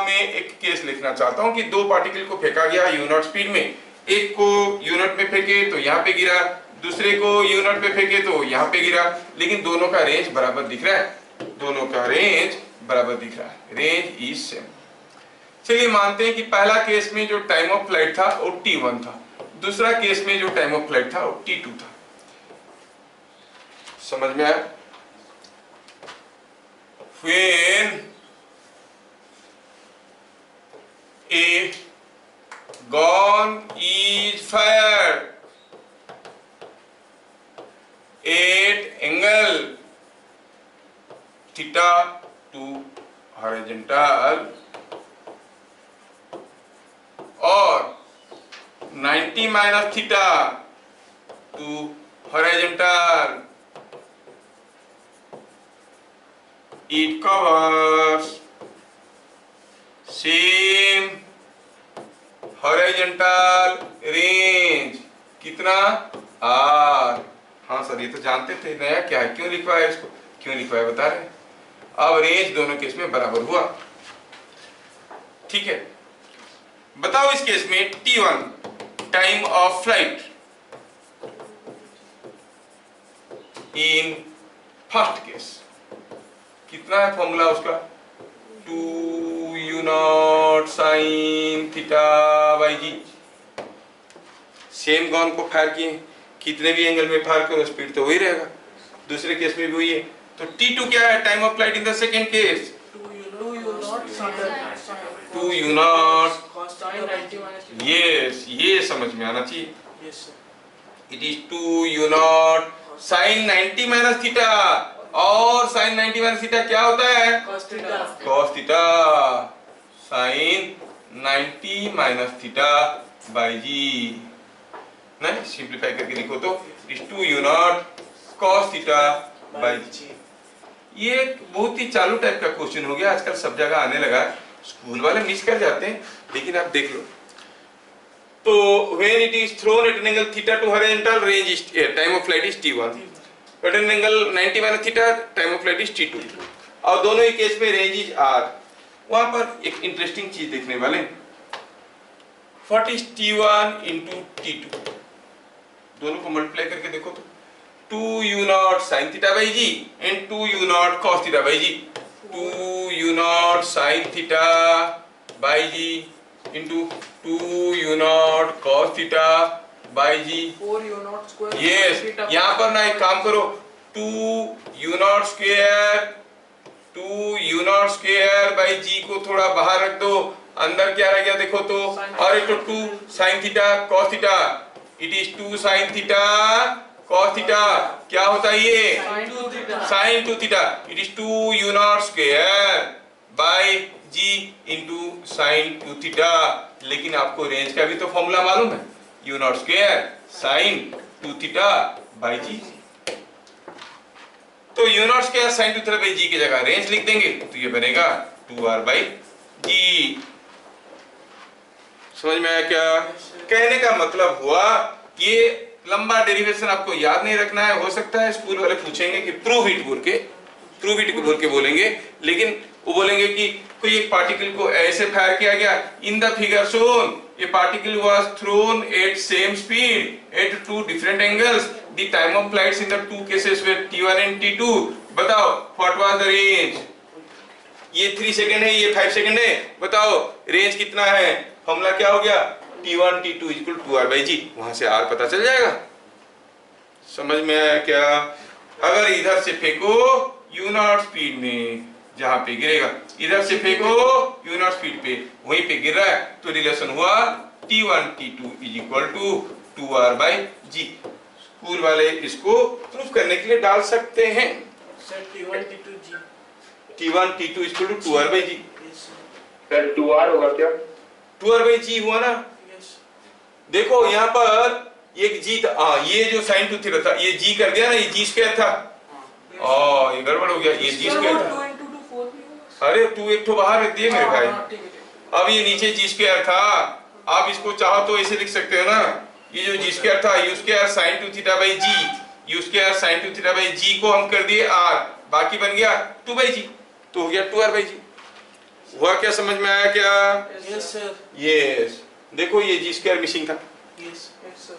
Speaker 1: मैं एक केस लिखना चाहता हूँ कि दो पार्टिकल को फेंका गया u0 स्पीड में। एक को u0 में फेंके तो यहाँ पे गिरा, दूसरे को u0 पे फेंके तो यहाँ पे गिरा, लेकिन दोनों का रेंज बराबर दिख रहा है। दोनों का रेंज बराबर दिख रहा है, रेंज इज सेम। चलिए मानते हैं कि पहला केस में जो टाइम ऑफ फ्लाइट था वो t1 था, दूसरा केस में जो टाइम ऑफ फ्लाइट था वो t2 था। समझ में आया? When थीटा टू हॉरिजॉन्टल और 90 minus theta to horizontal, it covers same horizontal range। कितना? R। हाँ सर ये तो जानते थे, नया क्या है, क्यों लिखवाया इसको, क्यों लिखवाया बता रहे हैं। अब रेंज दोनों केस में बराबर हुआ, ठीक है। बताओ इस केस में T1 time of flight in first case कितना है फॉर्मूला उसका? 2u0 sine theta by g. Same gun को फायर किए, कितने भी एंगल में फायर करो स्पीड तो वही रहेगा। दूसरे केस में भी वही है। तो T2 क्या है time of flight in the second case? 2u0 yes, ये समझ में आना चाहिए। It is 2u0 sine 90 minus theta, और साइन 90 माइनस थीटा क्या होता है? Cos theta sine 90 minus theta by G. नहीं सिंप्लीफाई करके लिखो तो इस 2u0 कॉस थीटा बाई जी। ये बहुत ही चालू टाइप का क्वेश्चन हो गया, आजकल सब जगह आने लगा है, स्कूल वाले मिस कर जाते हैं, लेकिन आप देख लो। तो when it is thrown at an angle theta to horizontal range is time of flight is T1, at an angle 90 minus theta time of flight is T2, और दोनों ही केस में रेंज इज R। वहां पर एक interesting चीज देखने वाले, what is T1 into T2, दोनों को मल्टीप्लाई करके देखो तो 2u0 sin theta by g and 2u0 cos theta by g. 2u0 sin theta by g into 2u0 cos theta by g.
Speaker 4: 4u0 square.
Speaker 1: Yes, यहाँ पर ना एक काम करो, 2u0 square 2u0 square by G को थोड़ा बाहर रख दो, अंदर क्या रह गया देखो तो, और एक तो 2 sin theta cos theta, it is 2 sin theta cos theta, क्या होता है ये? sin 2 theta, it is 2u0 square by g into sin 2 theta. लेकिन आपको रेंज का भी तो फॉर्मूला मालूम है, u0 square sin 2 theta by G. तो u0 square sin 2 theta by G की जगह रेंज लिख देंगे तो ये बनेगा 2r बाई जी। समझ में आया क्या? कहने का मतलब हुआ ये लंबा डेरिवेशन आपको याद नहीं रखना है, हो सकता है स्कूल वाले पूछेंगे कि प्रूव इट बोल के बोलेंगे, लेकिन वो बोलेंगे कि कोई एक पार्टिकल को ऐसे फायर किया गया, in the figure shown a particle was thrown at same speed at two different angles, the time of flights in the two cases were T1 and T2, बताओ व्हाट वाज द रेंज? ये 3 second है, ये 5 second है, बताओ range कितना है? Formula क्या हो गया? T1 T2 equal 2r by जी। वहां से r पता चल जाएगा। समझ में आया क्या? अगर इधर से फेंको u0 स्पीड में, जहां पे गिरेगा, इधर से फेंको u0 स्पीड पे, वहीं पे गिर रहा है, तो रिलेशन हुआ T1 T2 is equal to 2r by g. School वाले इसको प्रूफ करने के लिए डाल सकते हैं।
Speaker 4: Sir T1 T2 g.
Speaker 1: T1 T2 is equal to 2r by g.
Speaker 2: Sir 2r होगा क्या?
Speaker 1: 2r बाई जी हुआ ना? देखो यहाँ पर एक जी था, ये जो sin 2 थीटा था, ये जी कर दिया ना, ये जी स्क्वायर था, ये गड़बड़ हो गया, ये जी स्क्वायर था। अरे 2 एक तो बाहर रख दिए मेरे भाई। अब ये नीचे जी स्क्वायर था, आप इसको चाहो तो ऐसे लिख सकते हो ना, ये जो जी स्क्वायर था U square sin 2 theta by G, U square sin 2 theta by G को हम कर दिए r, बाकी बन गया 2 बाई जी, तो हो गया 2r बाई जी। हुआ क्या? समझ में आया क्या?
Speaker 4: Yes sir.
Speaker 1: यस, देखो ये जी स्क्वायर मिसिंग था।
Speaker 4: Yes sir.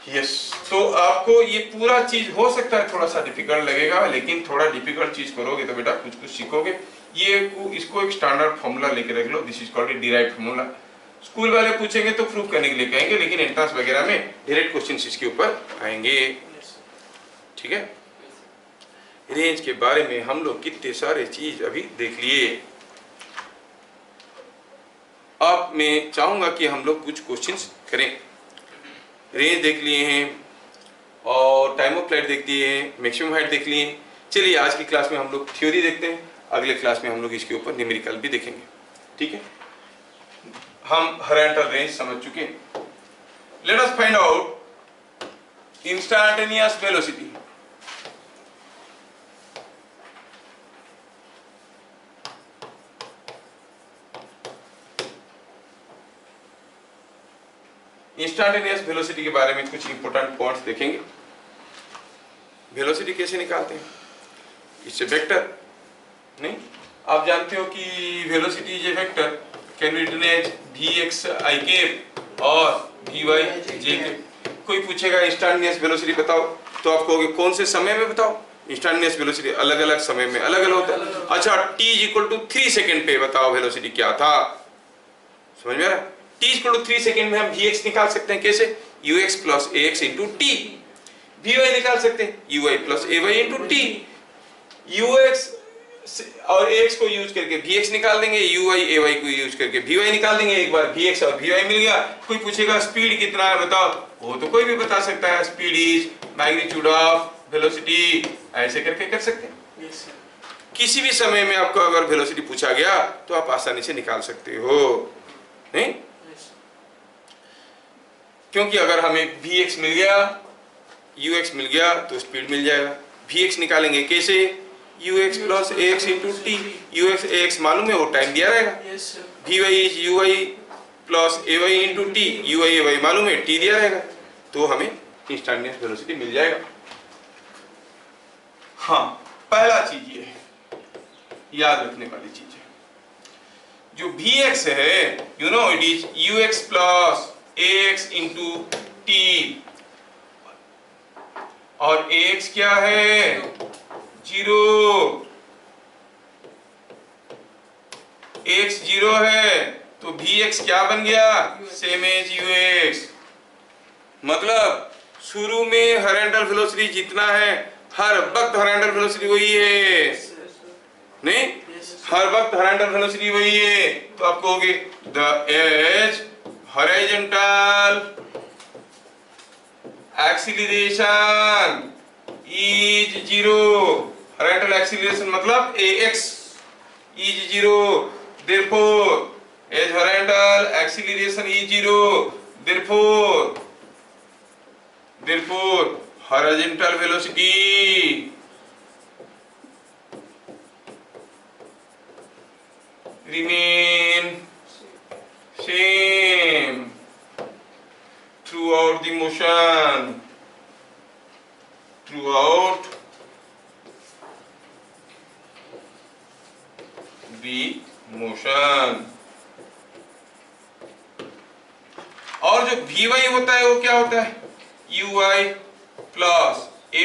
Speaker 1: यस, तो आपको ये पूरा चीज हो सकता है थोड़ा सा डिफिकल्ट लगेगा, लेकिन थोड़ा डिफिकल्ट चीज करोगे तो बेटा कुछ कुछ सीखोगे। ये इसको एक स्टैंडर्ड फॉर्मूला लेके रख लो, this is called a derived formula. School वाले पूछेंगे तो प्रूफ करने के लिए कहेंगे, लेकिन एंट्रेंस वगैरह में डायरेक्ट क्वेश्चंस इसके ऊपर आएंगे। ठीक है, रेंज के बारे में हम लोग कितने सारे चीज अभी देख लिए। अब मैं चाहूंगा कि हम लोग कुछ क्वेश्चंस करें। रेंज देख लिए हैं और टाइम ऑफ फ्लाइट देख लिए हैं, मैक्सिमम हाइट देख लिए, चलिए आज की क्लास में हम लोग थ्योरी देखते हैं, अगले क्लास में हम लोग इसके ऊपर न्यूमेरिकल भी देखेंगे। ठीक है, हम हॉरिजॉन्टल रेंज समझ चुके हैं। Let us find out instantaneous velocity. Instantaneous velocity के बारे में कुछ इंपॉर्टेंट पॉइंट्स देखेंगे। वेलोसिटी कैसे निकालते हैं, इससे वेक्टर नहीं, आप जानते हो कि velocity is a vector can be written as vx और vy कोई पूछेगा इंस्टैंटेनियस वेलोसिटी बताओ, तो आप कहोगे कौन से समय में बताओ। इंस्टैंटेनियस वेलोसिटी अलग अलग समय में अलग अलग होता है। अच्छा, t = 3 सेकंड पे बताओ वेलोसिटी क्या था, समझ में आ रहा है? t = 3 सेकंड में हम vx निकाल सकते हैं, कैसे? ux + ax × t। vy निकाल सकते हैं uy + ay × t। ux और ax को यूज करके vx निकाल देंगे, uy ay को यूज करके vy निकाल देंगे। एक बार vx और vy मिल गया। कोई पूछेगा स्पीड कितना है बताओ, वो तो कोई भी बता सकता है, speed is magnitude of velocity, ऐसे करके कर सकते हैं।
Speaker 4: Yes, sir.
Speaker 1: किसी भी समय में आपको अगर वेलोसिटी पूछा गया तो आप आसानी से निकाल सकते हो, नहीं?
Speaker 4: Yes.
Speaker 1: क्योंकि अगर हमें vx मिल गया, ux मिल गया तो स्पीड मिल जाएगा। vx निकालेंगे कैसे? ux + ax × t। ux ax मालूम है, वो टाइम दिया रहेगा।
Speaker 4: Yes, sir.
Speaker 1: vy is uy + ay × t। uy ay मालूम है, t दिया रहेगा, तो हमें इंस्टैंटेनियस वेलोसिटी मिल जाएगा। हाँ, पहला चीज ये है, याद रखने वाली चीज है, जो vx है, you know it is ux + ax × t, और ax क्या है? 0। x 0 है तो vx क्या बन गया? Same as ux। मतलब शुरू में हॉरिजॉन्टल वेलोसिटी जितना है, हर वक्त हॉरिजॉन्टल वेलोसिटी वही है,
Speaker 4: Yes, sir.
Speaker 1: नहीं?
Speaker 4: Yes, sir.
Speaker 1: हर वक्त हॉरिजॉन्टल वेलोसिटी वही है, तो आप कहोगे the as horizontal acceleration is 0। Horizontal acceleration मतलब ax is 0, therefore as horizontal acceleration is 0, therefore horizontal velocity remain same throughout the motion, throughout the motion। और जो vy होता है वो क्या होता है? uy + ay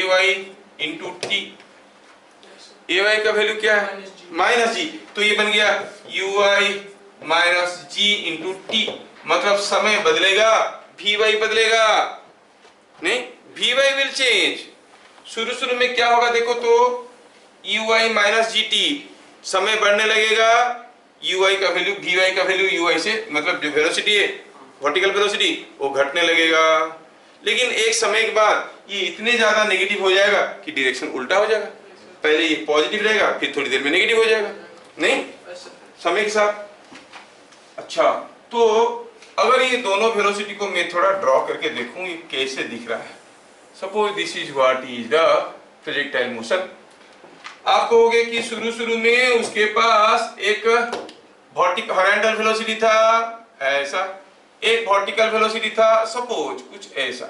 Speaker 1: × t। ay का वैल्यू क्या है? -g। तो ये बन गया uy - g × t। मतलब समय बदलेगा, vy बदलेगा नहीं, vy विल चेंज। शुरू में क्या होगा देखो तो, uy - gt, समय बढ़ने लगेगा, uy का वैल्यू vy का वैल्यू uy से, मतलब जो वेलोसिटी है वर्टिकल वेलोसिटी, वो घटने लगेगा। लेकिन एक समय के बाद ये इतने ज्यादा नेगेटिव हो जाएगा कि डायरेक्शन उल्टा हो जाएगा। पहले ये पॉजिटिव रहेगा, फिर थोड़ी देर में नेगेटिव हो जाएगा, नहीं?
Speaker 4: Yes, sir.
Speaker 1: समय के साथ। अच्छा, तो अगर ये दोनों वेलोसिटी को मैं थोड़ा ड्रॉ करके देखूं ये कैसे दिख रहा है। Suppose this is what is the projectile motion. आप कहोगे कि शुरू में उसके पास एक हॉरिजॉन्टल वेलोसिटी था, ऐसा एक वर्टिकल वेलोसिटी था, सपोज कुछ ऐसा।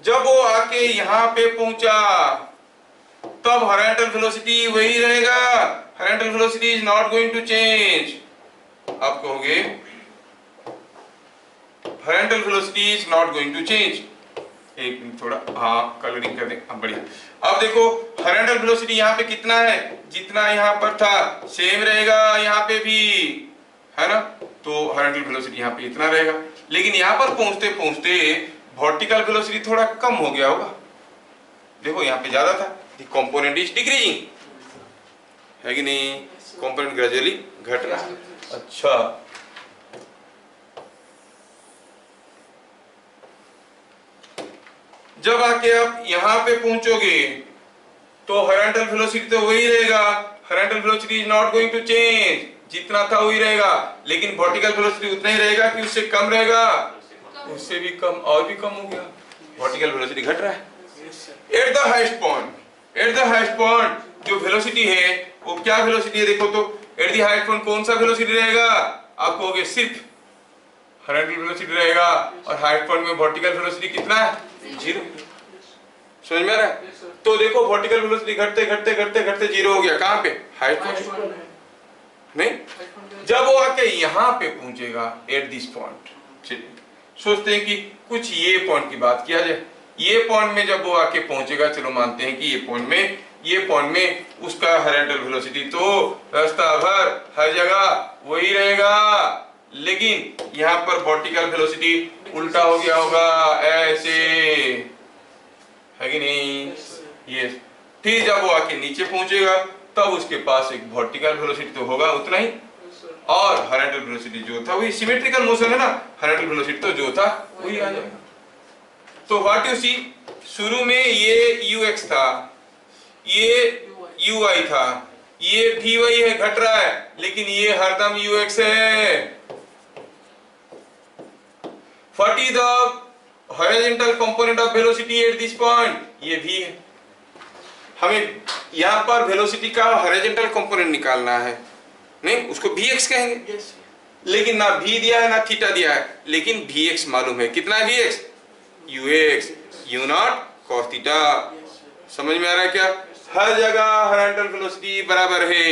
Speaker 1: जब वो आके यहां पे पहुंचा तब हॉरिजॉन्टल वेलोसिटी वही रहेगा, horizontal velocity is not going to change. आप कहोगे horizontal velocity is not going to change. एक मिनट थोड़ा, हाँ कलरिंग कर दें, अब बढ़िया। अब देखो हॉरिजॉन्टल वेलोसिटी यहाँ पे कितना है, जितना यहाँ पर था सेम रहेगा यहाँ पे भी, है ना? तो हॉरिजॉन्टल वेलोसिटी यहाँ पे इतना रहेगा, लेकिन यहाँ पर पहुंचते पहुंचते वर्टिकल वेलोसिटी थोड़ा कम हो गया होगा। देखो यहाँ पे ज्यादा था, द कंपोनेंट इज डिक्रीजिंग, है कि नहीं? कंपोनेंट ग्रेजुअली घट रहा है। अच्छा, जब आके आप यहाँ पे पहुंचोगे तो हॉरिजॉन्टल वेलोसिटी तो वही रहेगा, horizontal velocity is not going to change, जितना था वही रहेगा, लेकिन वर्टिकल वेलोसिटी उतना ही रहेगा कि उससे कम रहेगा, उससे भी कम और भी कम हो गया, वर्टिकल वेलोसिटी घट रहा है।
Speaker 4: Yes, sir.
Speaker 1: Eight the highest point जो वेलोसिटी है वो क्या वेलोसिटी है देखो तो, एट द हाईएस्ट पॉइंट कौन सा वेलोसिटी रहेगा, आप कहोगे सिर्फ हॉरिजॉन्टल वेलोसिटी रहेगा, और हाईएस्ट पॉइंट में वर्टिकल वेलोसिटी कितना है, 0। समझ में आ रहा है?
Speaker 4: Yes, sir.
Speaker 1: तो देखो वर्टिकल वेलोसिटी घटते घटते घटते घटते 0 हो गया, कहां पे, हाईएस्ट
Speaker 4: Highest
Speaker 1: पॉइंट
Speaker 4: point है.
Speaker 1: नहीं,
Speaker 4: Highest point है.
Speaker 1: जब वो आके यहाँ पे पहुंचेगा एट दिस पॉइंट, सोचते हैं कि कुछ ये पॉइंट की बात किया जाए, ये पॉइंट में जब वो आके पहुंचेगा, चलो मानते हैं कि ये पॉइंट में उसका हॉरिजॉन्टल वेलोसिटी तो रास्ता भर हर जगह वही रहेगा, लेकिन यहाँ पर वर्टिकल वेलोसिटी उल्टा हो गया होगा, ऐसे है कि नहीं,
Speaker 4: Yes, sir.
Speaker 1: ये फिर जब वो आके नीचे पहुंचेगा तब उसके पास एक वर्टिकल वेलोसिटी तो होगा उतना ही,
Speaker 4: Yes, sir.
Speaker 1: और हॉरिजॉन्टल वेलोसिटी जो था वही, सिमेट्रिकल मोशन है ना, हॉरिजॉन्टल वेलोसिटी तो जो था वही आ जाएगा। तो व्हाट यू सी, शुरू में ये ux था, ये uy था, ये dy है, घट रहा है, लेकिन ये हरदम ux है। What is the horizontal component of velocity at this point, ये v है। हमें यहाँ पर वेलोसिटी का हॉरिजॉन्टल कंपोनेंट निकालना है, नहीं उसको vx कहेंगे,
Speaker 4: Yes, sir.
Speaker 1: लेकिन ना v दिया है ना थीटा दिया है, लेकिन vx मालूम है, कितना है vx, ux u not cos theta.
Speaker 4: Yes, sir.
Speaker 1: समझ में आ रहा है क्या, हर जगह हॉरिजॉन्टल वेलोसिटी बराबर है।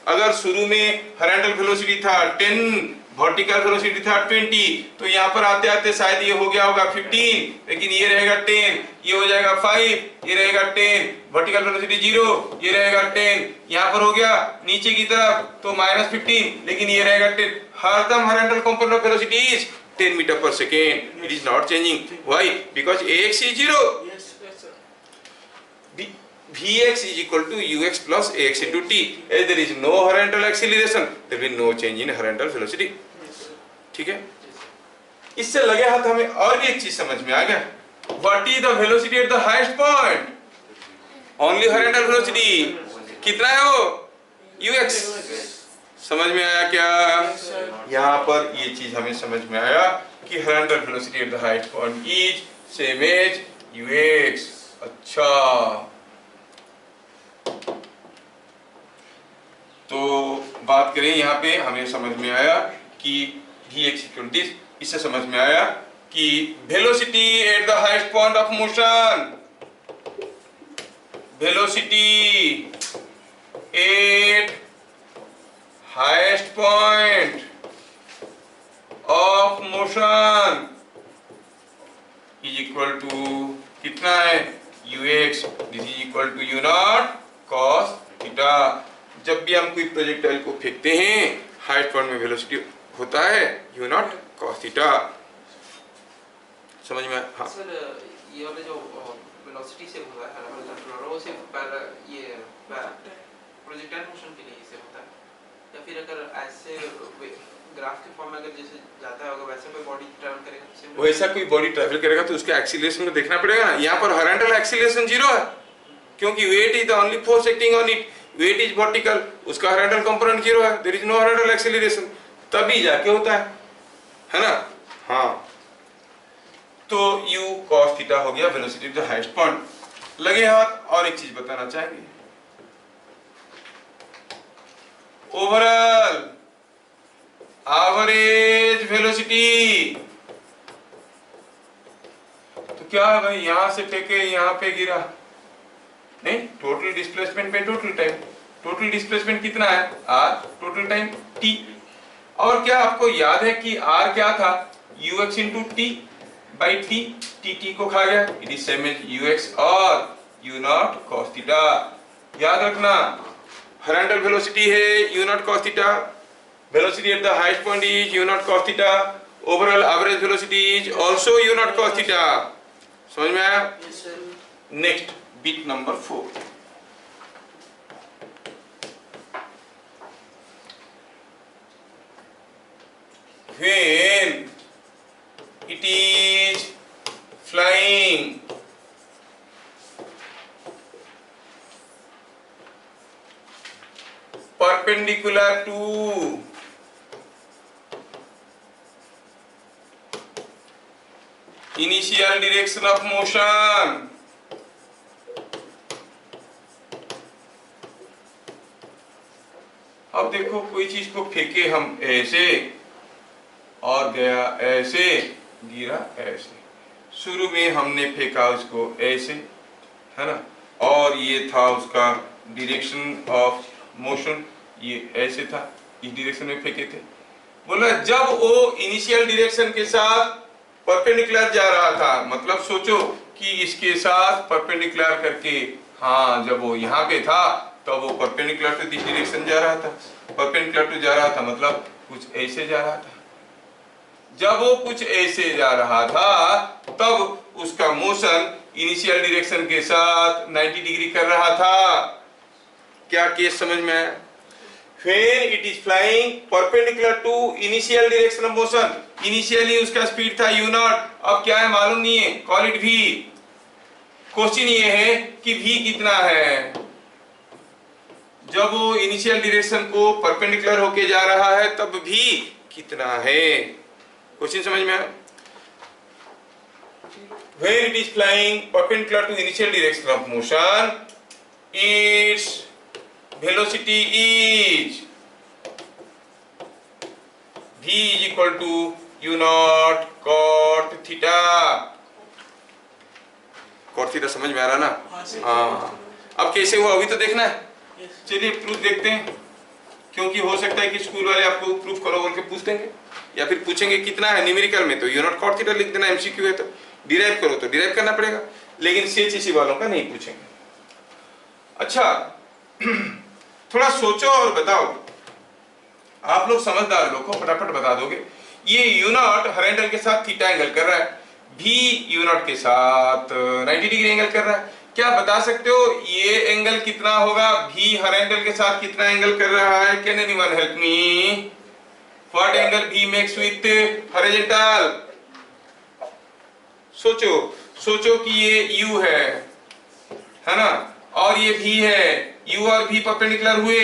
Speaker 1: अगर शुरू में हॉरिजॉन्टल वेलोसिटी था 10, वर्टिकल वेलोसिटी था 20, तो यहाँ पर आते आते शायद ये हो गया होगा 15, लेकिन ये रहेगा 10, ये हो जाएगा 5, ये रहेगा 10, वर्टिकल वेलोसिटी 0, ये रहेगा 10, यहाँ पर हो गया नीचे की तरफ तो -15, लेकिन ये रहेगा 10। हरदम horizontal component of velocity is 10 metre पर second, it is not changing, why, because ax is 0,
Speaker 4: Yes, yes, sir.
Speaker 1: Vx is equal to ux plus ax into t, as there is no horizontal acceleration, there will be no change in horizontal velocity।
Speaker 4: Yes, sir.
Speaker 1: ठीक है, इससे लगे हाथ हमें और भी एक चीज समझ में आ गया, what is the velocity at the highest point, only horizontal velocity कितना है वो, ux। समझ में आया क्या,
Speaker 4: Yes, sir.
Speaker 1: यहाँ पर ये चीज हमें समझ में आया कि horizontal velocity at the highest point is same as ux। अच्छा, तो बात करें यहाँ पे हमें समझ में आया कि vx equal to this, इससे समझ में आया कि velocity at the highest point of motion, velocity at highest point of motion is equal to कितना है, ux, this is equal to u not cos theta. जब भी हम कोई प्रोजेक्टाइल को फेंकते हैं हाईएस्ट पॉइंट में वेलोसिटी होता है u नॉट cos थीटा। समझ में, हाँ
Speaker 3: सर ये वाला जो वेलोसिटी से होता है हमारे कंट्रोलर, वो सिर्फ ये प्रोजेक्टाइल मोशन के लिए से होता है, या फिर अगर ऐसे ग्राफ के फॉर्म में अगर जैसे जाता है अगर वैसे कोई बॉडी ट्रैवल करेगा,
Speaker 1: वैसा कोई बॉडी ट्रैवल करेगा तो उसके एक्सीलरेशन को देखना पड़ेगा ना। यहाँ पर हॉरिजॉन्टल एक्सीलरेशन 0 है, क्योंकि weight is the only force acting on it, weight is vertical, उसका हॉरिजॉन्टल कंपोनेंट 0 है, there is no horizontal acceleration, तभी जाके होता है ना। हाँ, तो u cos थीटा हो गया velocity of the highest point. लगे हाथ और एक चीज बताना चाहेंगे, ओवरऑल एवरेज वेलोसिटी, तो क्या है भाई, यहां से फेंके यहां पे गिरा, नहीं, टोटल डिस्प्लेसमेंट पे टोटल टाइम, टोटल डिस्प्लेसमेंट कितना है r, टोटल टाइम t, और क्या आपको याद है कि r क्या था, ux into t by t, t को खा गया, it is same as ux और u नॉट cos थीटा। याद रखना, हॉरिजॉन्टल वेलोसिटी है u not cos theta, velocity at the highest point is u naught cos theta, overall average velocity is also u naught cos theta। समझ में आया?
Speaker 4: Yes, sir.
Speaker 1: Next bit number 4, when it is flying perpendicular to initial direction of motion. अब देखो कोई चीज को फेंके हम ऐसे और गया ऐसे, गिरा ऐसे। शुरू में हमने फेंका उसको ऐसे, है ना, और ये था उसका डायरेक्शन ऑफ मोशन, ये ऐसे था, इस डायरेक्शन में फेंके थे। बोला जब वो इनिशियल डायरेक्शन के साथ परपेंडिकुलर जा रहा था, मतलब सोचो कि इसके साथ परपेंडिकुलर करके, हाँ, जब वो यहाँ पे था तो वो परपेंडिकुलर टू दिस डायरेक्शन जा रहा था, परपेंडिकुलर टू जा रहा था मतलब कुछ ऐसे जा रहा था। जब वो कुछ ऐसे जा रहा था तब उसका मोशन इनिशियल डायरेक्शन के साथ 90 डिग्री कर रहा था। क्या केस समझ में आया? When it is flying perpendicular to initial direction of motion, initially उसका स्पीड था u0, अब क्या है मालूम नहीं है, कॉल इट v। क्वेश्चन ये है कि v कितना है। जब वो इनिशियल डायरेक्शन को परपेंडिकुलर होके जा रहा है तब v कितना है, क्वेश्चन समझ में आया? When it is flying perpendicular to initial direction of motion, its velocity is v is equal to u0 cot theta। cot theta समझ में आ रहा ना? हाँ। अब कैसे हुआ अभी तो देखना है। चलिए प्रूफ देखते हैं, क्योंकि हो सकता है कि स्कूल वाले आपको प्रूफ करो बोल के पूछ देंगे, या फिर पूछेंगे कितना है न्यूमेरिकल में, तो u0 cot theta लिख देना, एमसीक्यू है तो डिराइव करो तो डिराइव करना पड़ेगा, लेकिन CHEC वालों का नहीं पूछेंगे। अच्छा थोड़ा सोचो और बताओ, आप लोग समझदार लोग को फटाफट बता दोगे। ये u0 हर एंगल के साथ थीटा एंगल कर रहा है, v u0 के साथ 90 डिग्री एंगल कर रहा है। क्या बता सकते हो ये एंगल कितना होगा? v हर एंगल के साथ कितना एंगल कर रहा है? Can anyone help me? What angle v makes with horizontal? सोचो सोचो कि ये u है ना, और ये v है, u और v परपेंडिकुलर हुए,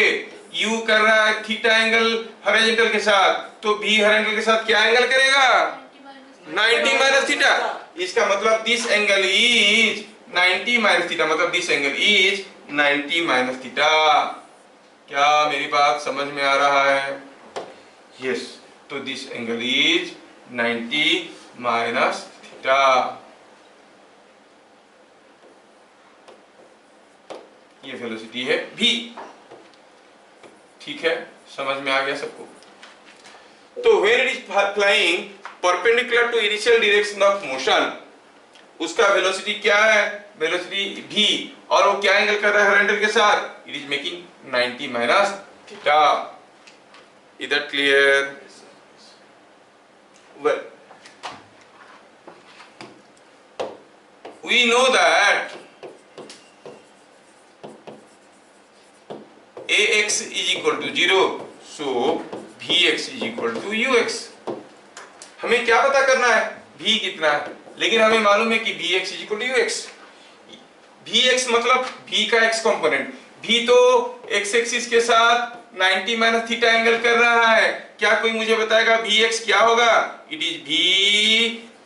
Speaker 1: u कर रहा है थीटा एंगल हॉरिजॉन्टल के साथ, तो v हर एंगल के साथ क्या एंगल करेगा? 90 माइनस थीटा। इसका मतलब this angle is 90 minus theta, मतलब this angle is 90 minus theta. क्या मेरी बात समझ में आ रहा है? यस, तो this angle is 90 minus theta. ये वेलोसिटी है v। ठीक है, समझ में आ गया सबको? तो when it is flying perpendicular to initial direction of motion, उसका वेलोसिटी क्या है? वेलोसिटी v, और वो क्या एंगल कर रहा है हर एंगल के साथ? It is making 90 minus theta. इधर clear? Well, we know that ax is equal to 0, so vx is equal to ux। हमें क्या पता करना है? v कितना है, लेकिन हमें मालूम है कि vx is equal to ux। vx मतलब v का x कंपोनेंट, v तो x एक्सिस के साथ 90 माइनस थीटा एंगल कर रहा है। क्या कोई मुझे बताएगा vx क्या होगा? It is v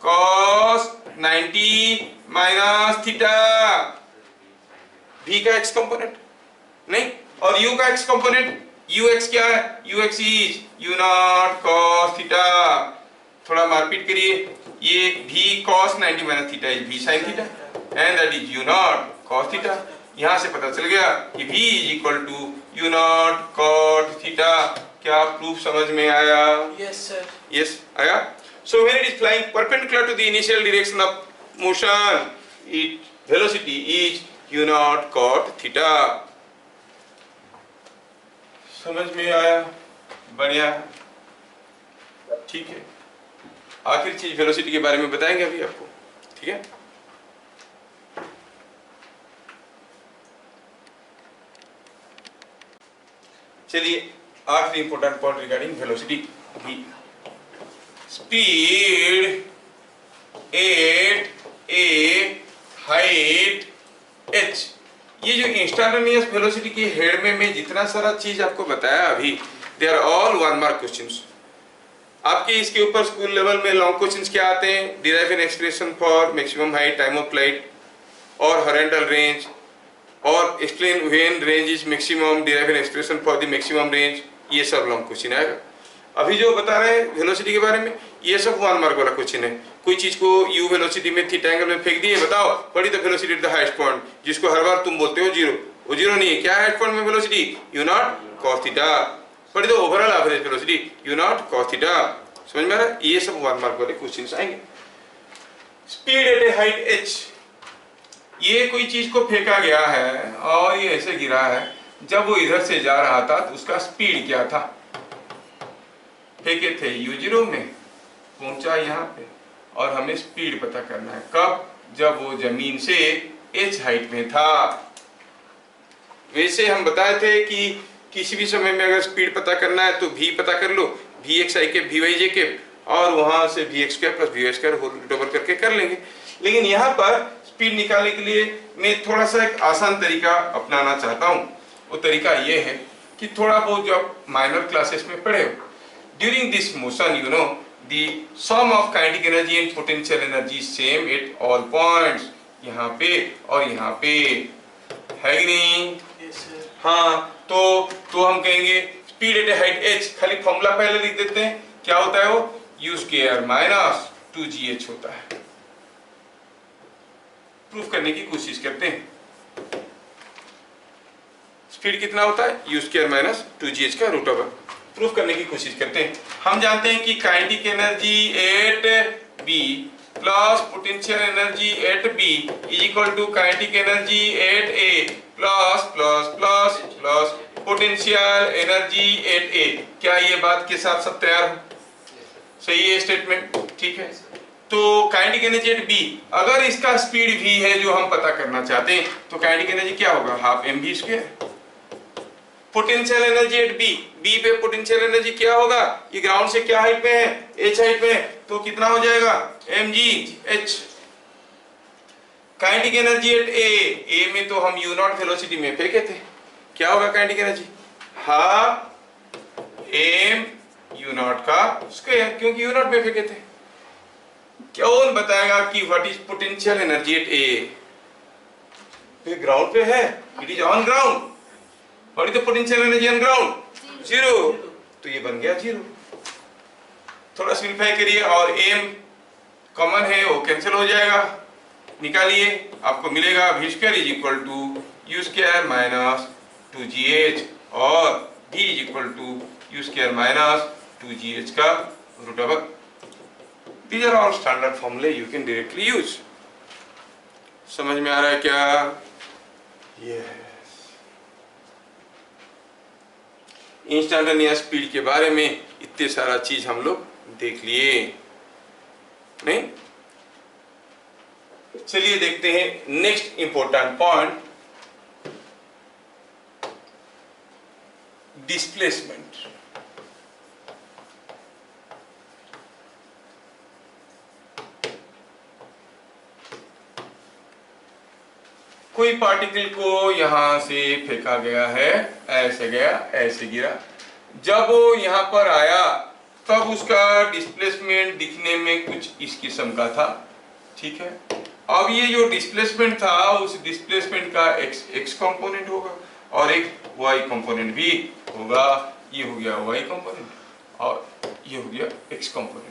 Speaker 1: cos 90 minus theta. v का x कंपोनेंट नहीं, और u का x कंपोनेंट ux क्या है? ux is u0 cos theta. थोड़ा मारपीट करिए, ये v cos 90 minus theta is v sin theta and that is u0 cos theta. यहां से पता चल गया कि v is equal to u0 cot theta. क्या प्रूफ समझ में आया?
Speaker 4: Yes, sir.
Speaker 1: यस आया। So when it is flying perpendicular to the initial direction of motion, it velocity is u0 cot theta. समझ में आया? बढ़िया, ठीक है। आखिर चीज वेलोसिटी के बारे में बताएंगे अभी आपको, ठीक है? चलिए आखिरी important point regarding velocity, speed at A height h, ये जो इंस्टेंटेनियस वेलोसिटी की हेड में मैं जितना सारा चीज आपको बताया अभी, they are all 1 mark questions. आपके इसके ऊपर स्कूल लेवल में लॉन्ग क्वेश्चंस क्या आते हैं, derive an expression for maximum height, time of flight और हॉरिजॉन्टल रेंज, और explain when range is maximum, derive an expression for the maximum range, ये सब लॉन्ग क्वेश्चन आएगा। अभी जो बता रहे हैं वेलोसिटी के बारे में, ये सब 1 मार्क वाला क्वेश्चन है। कोई चीज को u वेलोसिटी में थीटा एंगल में फेंक दिए, बताओ what is the velocity at the highest point, जिसको हर बार तुम बोलते हो जीरो, वो जीरो नहीं है। क्या है हाईएस्ट पॉइंट में velocity, u not cos theta. What is the overall average velocity, u not cos theta. समझ में आ रहा है? ये सब 1 मार्क वाले क्वेश्चंस आएंगे। Speed at A height h, ये कोई चीज को फेंका गया है और ये ऐसे गिरा है, जब वो इधर से जा रहा था तो उसका स्पीड क्या था, फेंके थे u0 में, पहुंचा यहाँ पे, और हमें स्पीड पता करना है कब, जब वो जमीन से h हाइट में था। वैसे हम बताए थे कि किसी भी समय में अगर स्पीड पता करना है तो v पता कर लो, vxi के vyj के, और वहां से vx² + vy² होल डबल करके कर लेंगे। लेकिन यहाँ पर स्पीड निकालने के लिए मैं थोड़ा सा एक आसान तरीका अपनाना चाहता हूँ। वो तरीका ये है कि थोड़ा बहुत जो आप माइनर क्लासेस में पढ़े हो, during this motion you know the sum of kinetic energy and potential energy same at all points, यहाँ पे और यहाँ पे, है कि नहीं?
Speaker 4: Yes, sir.
Speaker 1: हाँ, तो हम कहेंगे speed at A height h, खाली फॉर्मूला पहले लिख देते हैं, क्या होता है वो, u² - 2gh होता है। प्रूफ करने की कोशिश करते हैं। स्पीड कितना होता है, u² - 2gh का रूट ओवर। प्रूफ करने की कोशिश करते हैं। हम जानते हैं कि kinetic energy at b plus potential energy at b is equal to kinetic energy at a plus plus plus plus potential energy at a। क्या ये बात के साथ सब तैयार हो? सही है स्टेटमेंट? ठीक है। तो काइनेटिक एनर्जी एट b, अगर इसका स्पीड v है जो हम पता करना चाहते हैं, तो काइनेटिक एनर्जी क्या होगा, half mv²। Potential energy at b पे पोटेंशियल एनर्जी क्या होगा, ये ग्राउंड से क्या हाइट पे है, h हाइट पे है, तो कितना हो जाएगा, mgh। Kinetic energy at a में तो हम u0 वेलोसिटी में फेंके थे, क्या होगा kinetic energy, half m u0 का स्क्वायर, क्योंकि u0 में फेंके थे। कौन बताएगा कि what is potential energy at a, ground पे है, it is on ground. What is the potential energy on ground? 0। तो ये बन गया 0। थोड़ा सिंप्लीफाई करिए और m कॉमन है, वो कैंसिल हो जाएगा, निकालिए, आपको मिलेगा v² = u² - 2gh और v = u² - 2gh का root over. These are all standard formula you can directly use। समझ में आ रहा है क्या? Yes। इंस्टेंटेनियस स्पीड के बारे में इतने सारा चीज हम लोग देख लिए, नहीं? चलिए देखते हैं नेक्स्ट इंपॉर्टेंट पॉइंट, डिस्प्लेसमेंट। कोई पार्टिकल को यहां से फेंका गया है, ऐसे गया, ऐसे गिरा, जब वो यहां पर आया तब उसका डिस्प्लेसमेंट दिखने में कुछ इस किस्म का था, ठीक है। अब ये जो डिस्प्लेसमेंट था, उस डिस्प्लेसमेंट का x कंपोनेंट होगा और एक y कंपोनेंट भी होगा। ये हो गया y कंपोनेंट और ये हो गया x कंपोनेंट।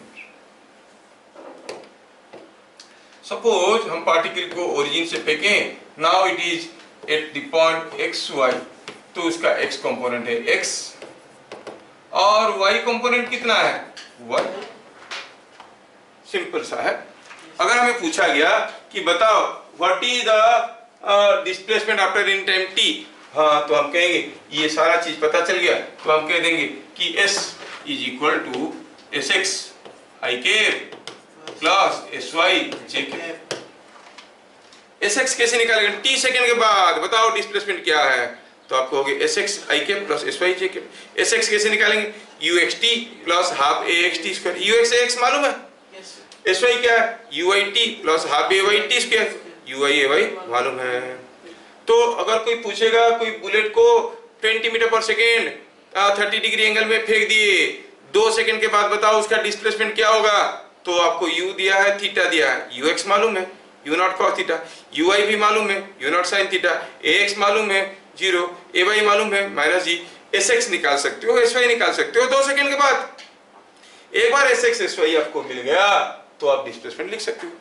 Speaker 1: सपोज हम पार्टिकल को ओरिजिन से फेंकें, now it is at the point xy, तो उसका x कंपोनेंट है x और y कंपोनेंट कितना है 1। सिंपल सा है। अगर हमें पूछा गया कि बताओ what is the displacement after in time t, हाँ तो हम कहेंगे ये सारा चीज पता चल गया, तो हम कह देंगे कि s is equal to sx i cap plus sy j cap. sx कैसे निकालेंगे, t सेकंड के बाद बताओ डिस्प्लेसमेंट क्या है, तो आपको होगी sx i cap plus sy j cap. sx कैसे निकालेंगे, uxt plus half axt square, ux ax मालूम है, sy क्या है, uit plus half ayt square, ui ay मालूम है। तो अगर कोई पूछेगा कोई बुलेट को 20 मीटर पर सेकेंड 30 डिग्री एंगल में फेंक दिए, 2 सेकंड के बाद बताओ उसका डिस्प्लेसमेंट क्या होगा, तो आपको u दिया है, थीटा दिया है, ux मालूम है, u not cos theta, uy भी मालूम है, u not sine theta, ax मालूम है 0, ay मालूम है -g, sx निकाल सकते हो, sy निकाल सकते हो 2 सेकंड के बाद। एक बार sx sy आपको मिल गया तो आप डिस्प्लेसमेंट लिख सकते हो।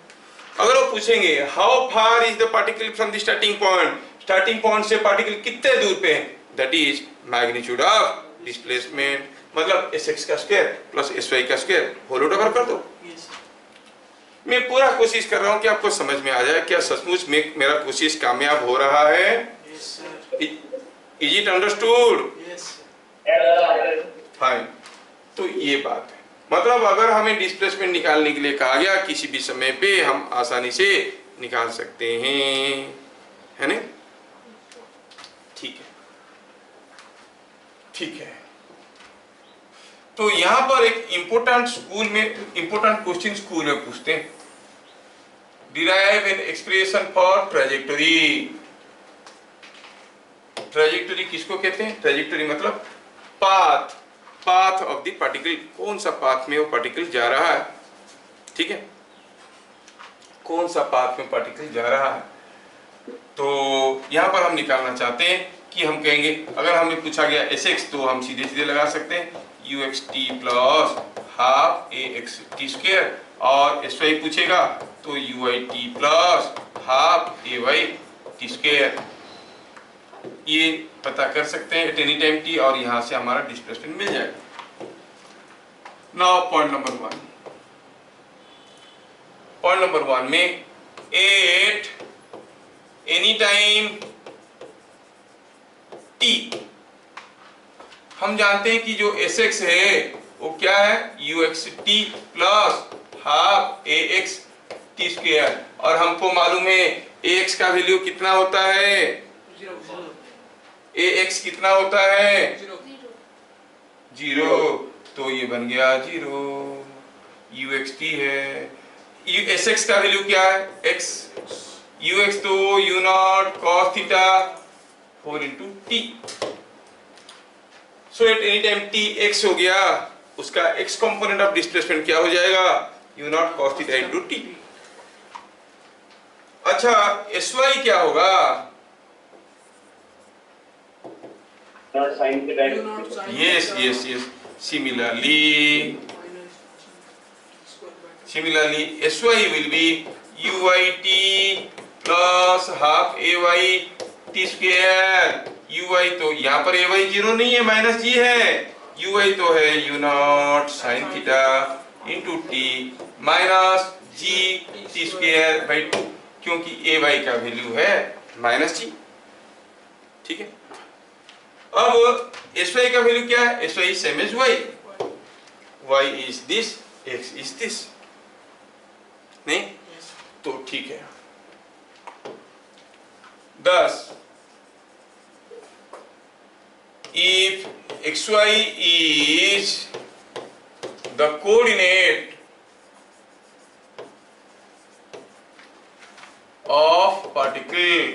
Speaker 1: अगर वो पूछेंगे how far is the particle from the starting point, starting point से पार्टिकल कितने दूर पे है, that is magnitude of displacement, मतलब sx का स्क्वायर प्लस sy का स्क्वायर होल ओवर कर दो। मैं पूरा कोशिश कर रहा हूं कि आपको समझ में आ जाए, क्या सचमुच में मेरा कोशिश कामयाब हो रहा है? Is it understood? फाइन। तो ये बात है, मतलब अगर हमें डिस्प्लेसमेंट निकालने के लिए कहा गया किसी भी समय पे हम आसानी से निकाल सकते हैं, है ना? ठीक है, ठीक है। तो यहां पर एक इंपोर्टेंट क्वेश्चन स्कूल में पूछते हैं, derive an expression for trajectory. Trajectory किसको कहते हैं? ट्रेजेक्टरी मतलब पाथ ऑफ द पार्टिकल, कौन सा पाथ में वो पार्टिकल जा रहा है, ठीक है, कौन सा पाथ में पार्टिकल जा रहा है। तो यहां पर हम निकालना चाहते हैं कि हम कहेंगे, अगर हमें पूछा गया sx तो हम सीधे सीधे लगा सकते हैं uxt plus half axt square, और sy पूछेगा तो uyt plus half ayt square, ये पता कर सकते हैं एट एनी टाइम t, और यहां से हमारा डिस्प्लेसमेंट मिल जाएगा। नाउ पॉइंट नंबर 1 में एट एनी टाइम t हम जानते हैं कि जो sx है वो क्या है, uxt plus half axt square, और हमको मालूम है ax का वैल्यू कितना होता है, ax कितना होता है 0, तो ये बन गया 0, uxt है, sx का वैल्यू क्या है x, ux तो u not cos theta whole into t, so at any time t x हो गया, उसका x कंपोनेंट ऑफ डिस्प्लेसमेंट क्या हो जाएगा, u not cos theta into t। अच्छा sy क्या होगा, yes, similarly sy will be uyt plus half ayt square, uy तो यहाँ पर ay 0 नहीं है, माइनस g है, uy तो है u not sine theta into t minus g t square by 2, क्योंकि ay का वैल्यू है माइनस g, ठीक है। अब sy का वैल्यू क्या है, sy same as y is this, x is this, नहीं तो ठीक है। thus if xy is the coordinate of particle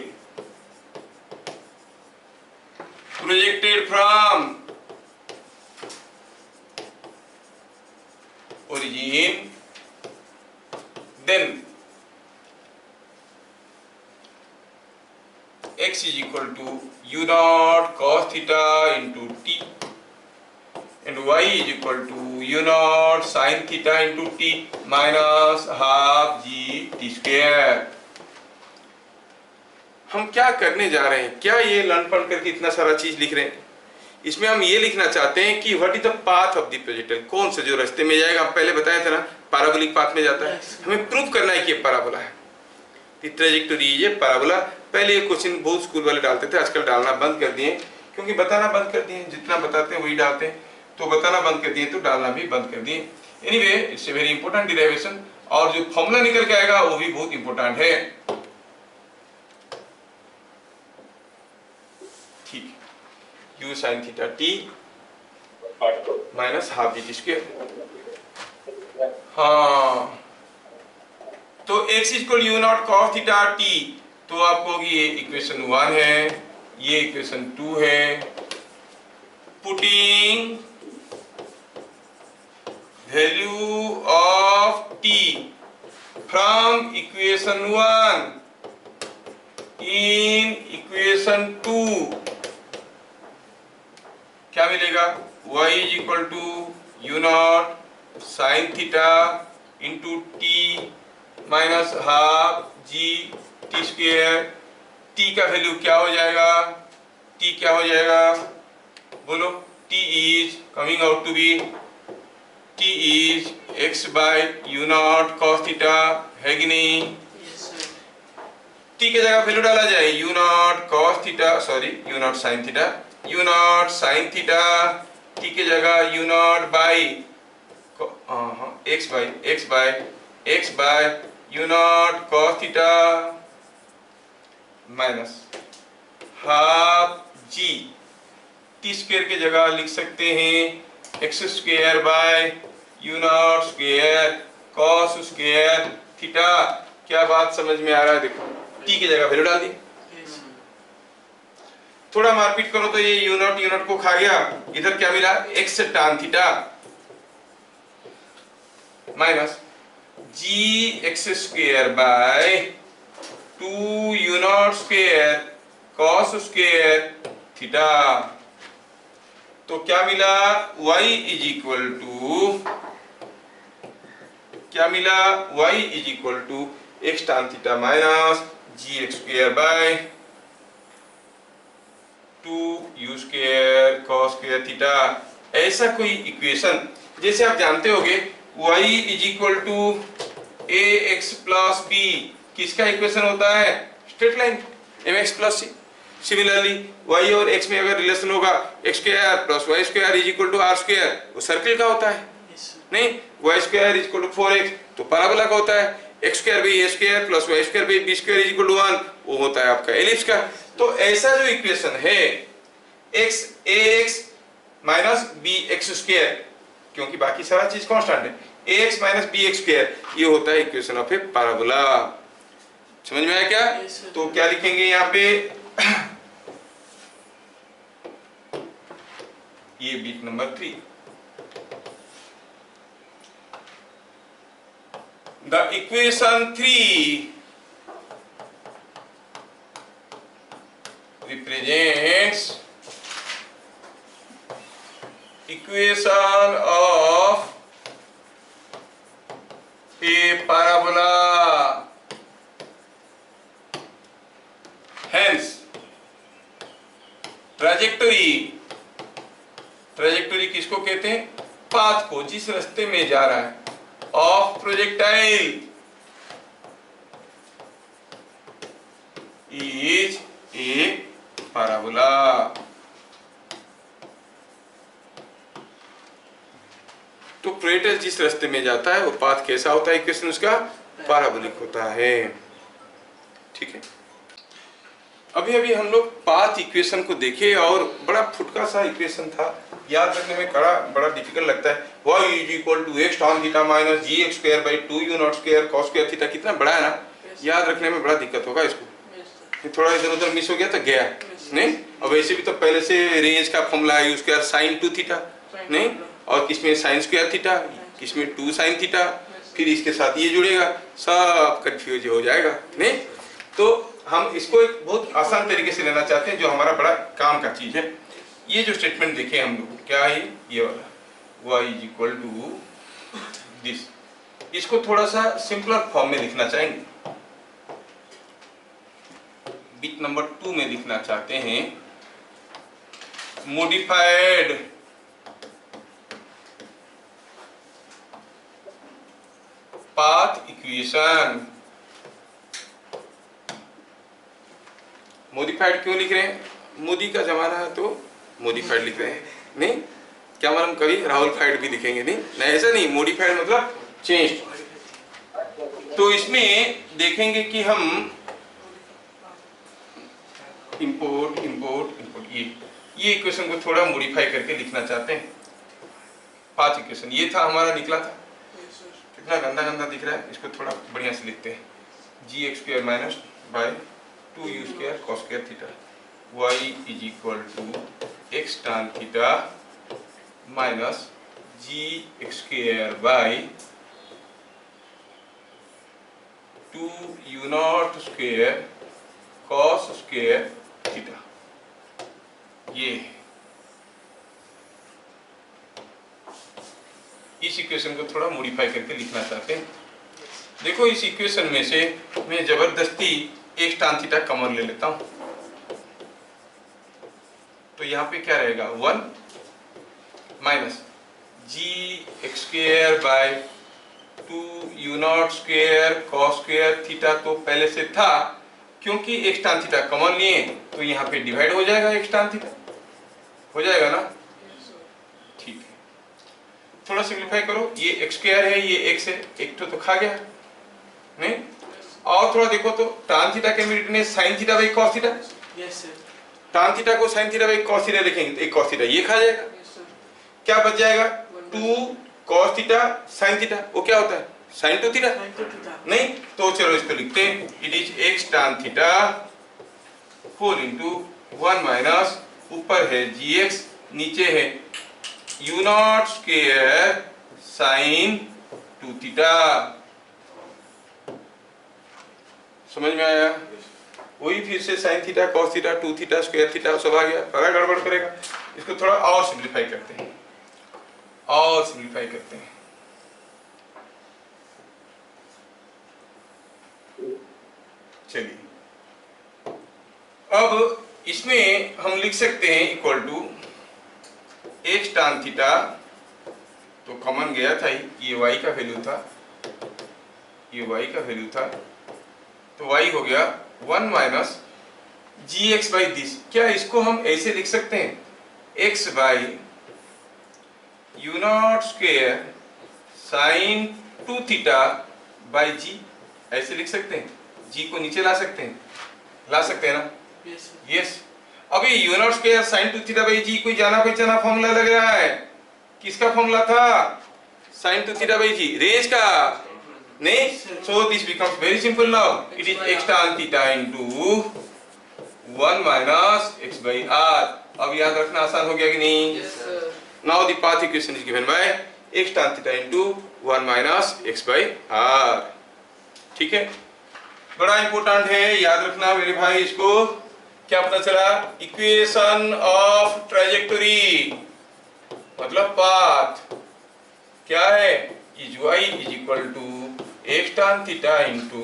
Speaker 1: projected from origin, then x is equal to u naught cos theta into t and y is equal to u naught sin theta into t minus half g t square। हम क्या करने जा रहे हैं, क्या ये learn पढ़ करके इतना सारा चीज लिख रहे हैं, इसमें हम ये लिखना चाहते हैं कि what is the path of the projectile, कौन से जो रास्ते में जाएगा, हम पहले बताया था ना पैराबोलिक पाथ में जाता है, हमें प्रूव करना है कि ये पैराबोला है, ट्रैजेक्टोरी ये पैराबोला। पहले ये क्वेश्चन बहुत स्कूल वाले डालते थे, आजकल डालना बंद कर दिए, क्योंकि बताना बंद कर दिए, जितना बताते हैं वही डालते हैं, तो बताना बंद कर दिए तो डालना भी बंद कर दिए। Anyway it's a very important derivation, और जो फॉर्मूला निकल के आएगा वो भी बहुत इंपॉर्टेंट है, ठीक, u sin theta t minus half G square. हाँ तो x equal u not cos theta t, तो आपको होगी ये इक्वेशन 1 है, ये इक्वेशन 2 है। Putting value of t from equation 1 in equation 2 क्या मिलेगा? y is equal to u not sine theta into t minus half g t square. T का वैल्यू क्या हो जाएगा? टी क्या हो जाएगा बोलो? T is coming out to be, t is x by u not cos theta, है कि नहीं?
Speaker 4: Yes, sir.
Speaker 1: टी के जगह वैल्यू डाला जाए u not cos theta, sorry u not sine theta, u not sine theta, t के जगह u not by x by u not cos theta minus half g. T square के जगह लिख सकते हैं x square by u not square cos square theta. क्या बात समझ में आ रहा है? देखो टी की जगह वैल्यू डाल दी,
Speaker 4: Yes, sir.
Speaker 1: थोड़ा मारपीट करो तो ये यूनिट को खा गया। इधर क्या मिला? X tan theta minus g x square by 2 unit square cos square theta. तो क्या मिला? y इज इक्वल टू क्या मिला? y is equal to x tan theta minus g x square by 2 u square cos square theta. ऐसा कोई equation, जैसे आप जानते होंगे y is equal to a x plus b किसका इक्वेशन होता है? Straight line mx plus c. Similarly y और x में अगर रिलेशन होगा x square plus y square is equal to r square, वो सर्किल का होता है।
Speaker 4: Yes, sir.
Speaker 1: नहीं, y square is equal to 4x तो पैराबोला का होता है। X square by a square plus y square by b square is equal to 1, वो होता है आपका एलिप्स का। तो ऐसा जो इक्वेशन है x ax minus b x square, क्योंकि बाकी सारा चीज कांस्टेंट है, ax minus b x square, ये होता है इक्वेशन ऑफ ए पैराबोला। समझ में आया क्या?
Speaker 4: Yes, sir.
Speaker 1: तो क्या लिखेंगे यहाँ पे? ये beat number 3, the equation 3 represents equation of a parabola. Hence trajectory किसको कहते हैं? पाथ को, जिस रास्ते में जा रहा है, of projectile is a parabola. तो प्रोजेक्टाइल जिस रास्ते में जाता है वो पाथ कैसा होता है? इक्वेशन उसका पैराबोलिक होता है। ठीक है, अभी अभी हम लोग पाथ इक्वेशन को देखे और बड़ा फुटका सा इक्वेशन था, याद रखने में बड़ा डिफिकल्ट लगता है। y is equal to x tan theta minus g x square by 2 u not square cos square theta. कितना बड़ा है ना, याद रखने में बड़ा दिक्कत होगा इसको।
Speaker 4: Yes, sir.
Speaker 1: थोड़ा इधर उधर मिस हो गया तो गया नहीं। और वैसे भी तो पहले से रेंज का फॉर्मूला है, उसके बाद साइन 2 थीटा नहीं, और किसमें साइन स्क्वायर थीटा, किसमें 2 साइन थीटा, फिर इसके साथ ये जुड़ेगा, सब कंफ्यूज हो जाएगा नहीं। तो हम इसको एक बहुत आसान तरीके से लेना चाहते हैं, जो हमारा बड़ा काम का चीज है। ये जो स्टेटमेंट देखे हम लोग, क्या है ये वाला, y is equal to this, इसको थोड़ा सा सिंपलर फॉर्म में लिखना चाहेंगे। बिट नंबर 2 में लिखना चाहते हैं मॉडिफाइड पाथ इक्वेशन। मॉडिफाइड क्यों लिख रहे हैं? मोदी का जमाना है तो मॉडिफाइड लिख रहे हैं नहीं, क्या मालूम कभी राहुल फाइड भी लिखेंगे नहीं, ऐसा नहीं, मॉडिफाइड मतलब चेंज। तो इसमें देखेंगे कि हम इंपोर्ट इंपोर्ट इंपोर्ट ये इक्वेशन को थोड़ा मॉडिफाई करके लिखना चाहते हैं। पांच इक्वेशन ये था हमारा, निकला था,
Speaker 4: Yes, sir.
Speaker 1: कितना गंदा गंदा दिख रहा है, इसको थोड़ा बढ़िया से लिखते हैं। G x square minus by 2u² cos² theta, y is equal to x tan theta minus gx² by 2u0² cos² theta. ये इस इक्वेशन को थोड़ा मॉडिफाई करके लिखना चाहते हैं। देखो इस इक्वेशन में से मैं जबरदस्ती x tan थीटा कॉमन ले लेता हूं, तो यहाँ पे क्या रहेगा 1 minus gx² bye 2u0² cos² theta तो पहले से था, क्योंकि x tan थीटा कॉमन लिए तो यहाँ पे डिवाइड हो जाएगा x tan थीटा, हो जाएगा ना। ठीक है, थोड़ा सिंप्लीफाई करो, ये x² है, ये x है, एक तो खा गया नहीं। और थोड़ा देखो तो tan थीटा के मिनट में sin theta by cos theta,
Speaker 4: Yes, sir.
Speaker 1: tan theta को sin theta by cos theta लिखेंगे तो एक cos थीटा ये खा जाएगा,
Speaker 4: Yes, sir.
Speaker 1: क्या बच जाएगा 2 cos थीटा sin थीटा, वो क्या होता है sin 2 थीटा
Speaker 4: 90 theta.
Speaker 1: नहीं। तो चलो इसको लिखते हैं, it is x tan theta whole into 1 minus ऊपर है gx, नीचे है u0² sin 2 थीटा। समझ में आया? वही फिर से sin theta cos theta 2 theta square theta सब आ गया, बड़ा गड़बड़ करेगा। इसको थोड़ा और सिंप्लीफाई करते हैं, और सिंप्लीफाई करते हैं। चलिए अब इसमें हम लिख सकते हैं equal to x tan theta, तो कॉमन गया था, ये y का वैल्यू था, ये y का वैल्यू था, तो y हो गया 1 माइनस gx बाई दिस। क्या इसको हम ऐसे लिख सकते हैं x by u0² sin 2 theta by g, ऐसे लिख सकते हैं, g को नीचे ला सकते हैं, ला सकते हैं ना।
Speaker 4: Yes, sir.
Speaker 1: यस, अभी u0² sin 2 theta by g कोई जाना पहचाना फॉर्मूला लग रहा है, किसका फॉर्मूला था sin 2 theta by g, range का नहीं। So this becomes very simple now, it is x tan theta into 1 minus x by r। अब याद रखना आसान हो गया कि नहीं?
Speaker 3: Yes, sir.
Speaker 1: Now the path equation is given by x tan theta into 1 minus x by r। ठीक है, बड़ा इंपॉर्टेंट है, याद रखना मेरे भाई। इसको क्या पता चला, इक्वेशन ऑफ ट्रैजेक्टरी मतलब पाथ क्या है, is y is equal to x tan theta into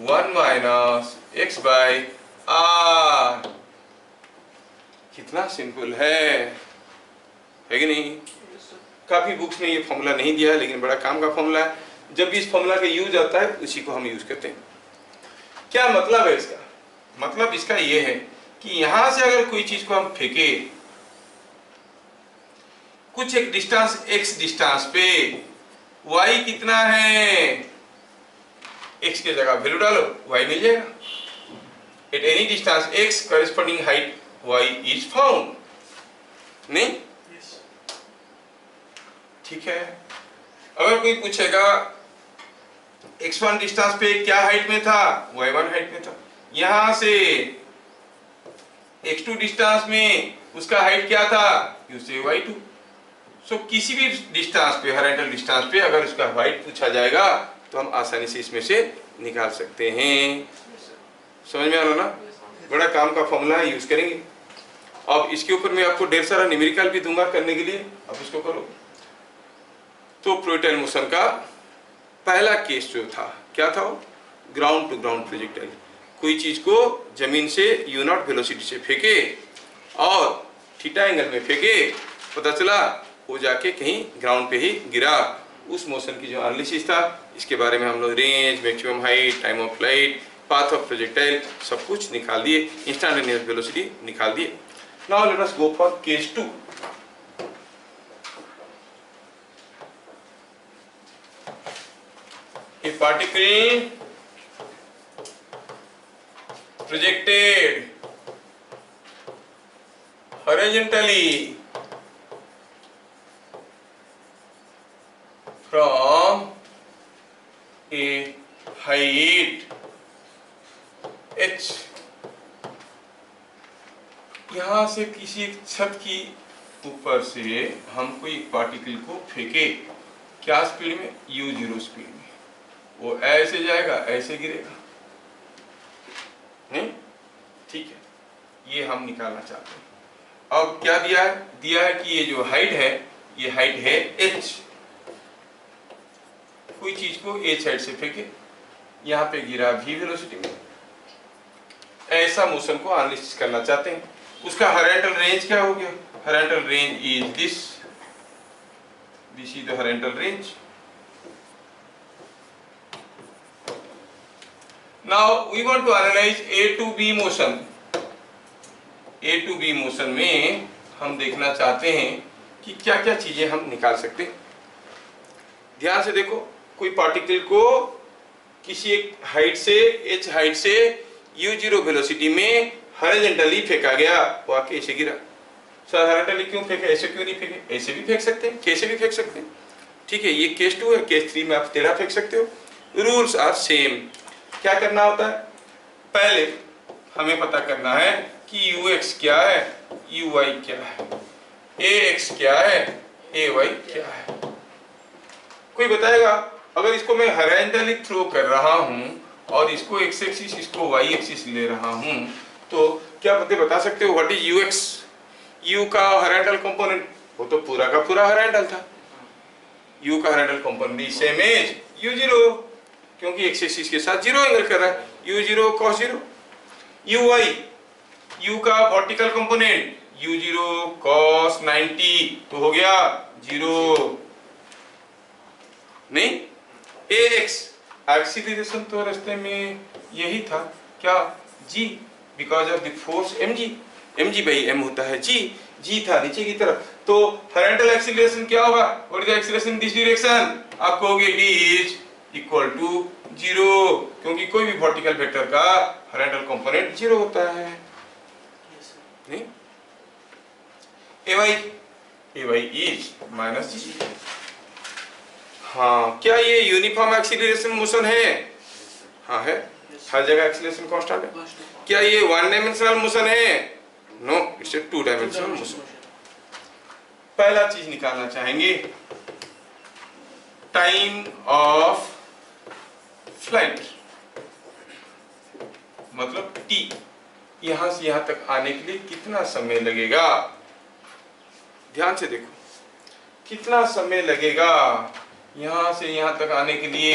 Speaker 1: 1 minus x by r। कितना सिंपल है कि नहीं?
Speaker 4: Yes, sir.
Speaker 1: काफी बुक्स में ये फॉर्मूला नहीं दिया है, लेकिन बड़ा काम का फॉर्मूला है। जब भी इस फॉर्मूला का यूज आता है उसी को हम यूज करते हैं। क्या मतलब है इसका? मतलब इसका ये है कि यहां से अगर कोई चीज को हम फेंके कुछ एक डिस्टेंस x डिस्टेंस पे, y कितना है, x के जगह वैल्यू डालो y मिल जाएगा। At any distance x corresponding height y is found, नहीं?
Speaker 4: Yes.
Speaker 1: ठीक है, अगर कोई पूछेगा x1 डिस्टेंस पे क्या हाइट में था, y1 हाइट में था, यहां से x2 डिस्टेंस में उसका हाइट क्या था, यू से y2। सो किसी भी डिस्टेंस पे, हॉरिजॉन्टल डिस्टेंस पे अगर उसका हाइट पूछा जाएगा तो हम आसानी से इसमें से निकाल सकते हैं। समझ में आ रहा ना? बड़ा काम का फॉर्मूला है, यूज करेंगे। अब इसके ऊपर मैं आपको ढेर सारा न्यूमेरिकल भी दूंगा करने के लिए, अब इसको करो। तो प्रोजेक्टाइल मोशन का पहला केस जो था क्या था, ग्राउंड टू ग्राउंड प्रोजेक्टाइल। कोई चीज को जमीन से u0 वेलोसिटी से फेंके और थीटा एंगल में फेंके, पता चला वो जाके कहीं ग्राउंड पे ही गिरा। उस मोशन की जो एनालिसिस था, इसके बारे में हम लोग range, maximum height, time of flight, path of projectile सब कुछ निकाल दिए, इंस्टेंटेनियस वेलोसिटी निकाल दिए। Now let us go for case 2। A particle projected horizontally from a height h यहाँ से किसी एक छत की ऊपर से हम कोई पार्टिकल को फेंके, क्या स्पीड में? u0 स्पीड में। वो ऐसे जाएगा, ऐसे गिरेगा, नहीं? ठीक है, ये हम निकालना चाहते हैं। अब क्या दिया है? दिया है कि ये जो हाइट है, ये हाइट है h। कोई चीज को h हाइट से फेंके, यहाँ पे गिरा v वेलोसिटी में, ऐसा मोशन को एनालिसिस करना चाहते हैं। उसका हॉरिजॉन्टल रेंज क्या हो गया? Horizontal range is this is the horizontal range. Now we want to analyse A to B motion. A to B motion में हम देखना चाहते हैं कि क्या क्या चीजें हम निकाल सकते हैं। ध्यान से देखो, कोई पार्टिकल को किसी एक हाइट से, h हाइट से u0 वेलोसिटी में हॉरिजॉन्टली फेंका गया, वो आके ऐसे गिरा। सर हॉरिजॉन्टली क्यों फेंके, ऐसे क्यों नहीं फेंके? ऐसे भी फेंक सकते हैं, कैसे भी फेंक सकते हैं। ठीक है, ये केस 2 है, केस 3 में आप टेढ़ा फेंक सकते हो। Rules are same. क्या करना होता है? पहले हमें पता करना है कि ux क्या है, uy क्या है, ax क्या है, ay क्या है। कोई बताएगा? अगर इसको मैं हॉरिजॉन्टली थ्रो कर रहा हूं और इसको x एक्सिस, इसको y एक्सिस ले रहा हूं, तो क्या बता सकते हो व्हाट इज ux? u का हॉरिजॉन्टल कंपोनेंट, वो तो पूरा का पूरा हॉरिजॉन्टल था। u का horizontal component is same as u0, क्योंकि x एक्सिस के साथ 0 एंगल कर रहा है, u0 cos 0। uy, u का वर्टिकल कंपोनेंट u0 cos 90, तो हो गया 0, नहीं? ax, एक्सीलरेशन तो रास्ते में यही था, क्या? g, because of the force mg by m होता है g था नीचे की तरफ, तो हॉरिजॉन्टल एक्सीलरेशन क्या होगा? What is the acceleration in this direction? आप कहोगे d इज इक्वल टू 0, क्योंकि कोई भी वर्टिकल वेक्टर का हॉरिजॉन्टल कंपोनेंट 0 होता है, नहीं? ay is minus g। हाँ, क्या ये यूनिफॉर्म एक्सीलरेशन मोशन है? हाँ है, हर जगह एक्सीलरेशन कांस्टेंट है। क्या ये वन डायमेंशनल मोशन है? No, it's a two dimensional motion. पहला चीज निकालना चाहेंगे, टाइम ऑफ फ्लाइट, मतलब t, यहां से यहां तक आने के लिए कितना समय लगेगा। ध्यान से देखो, कितना समय लगेगा यहां से यहां तक आने के लिए,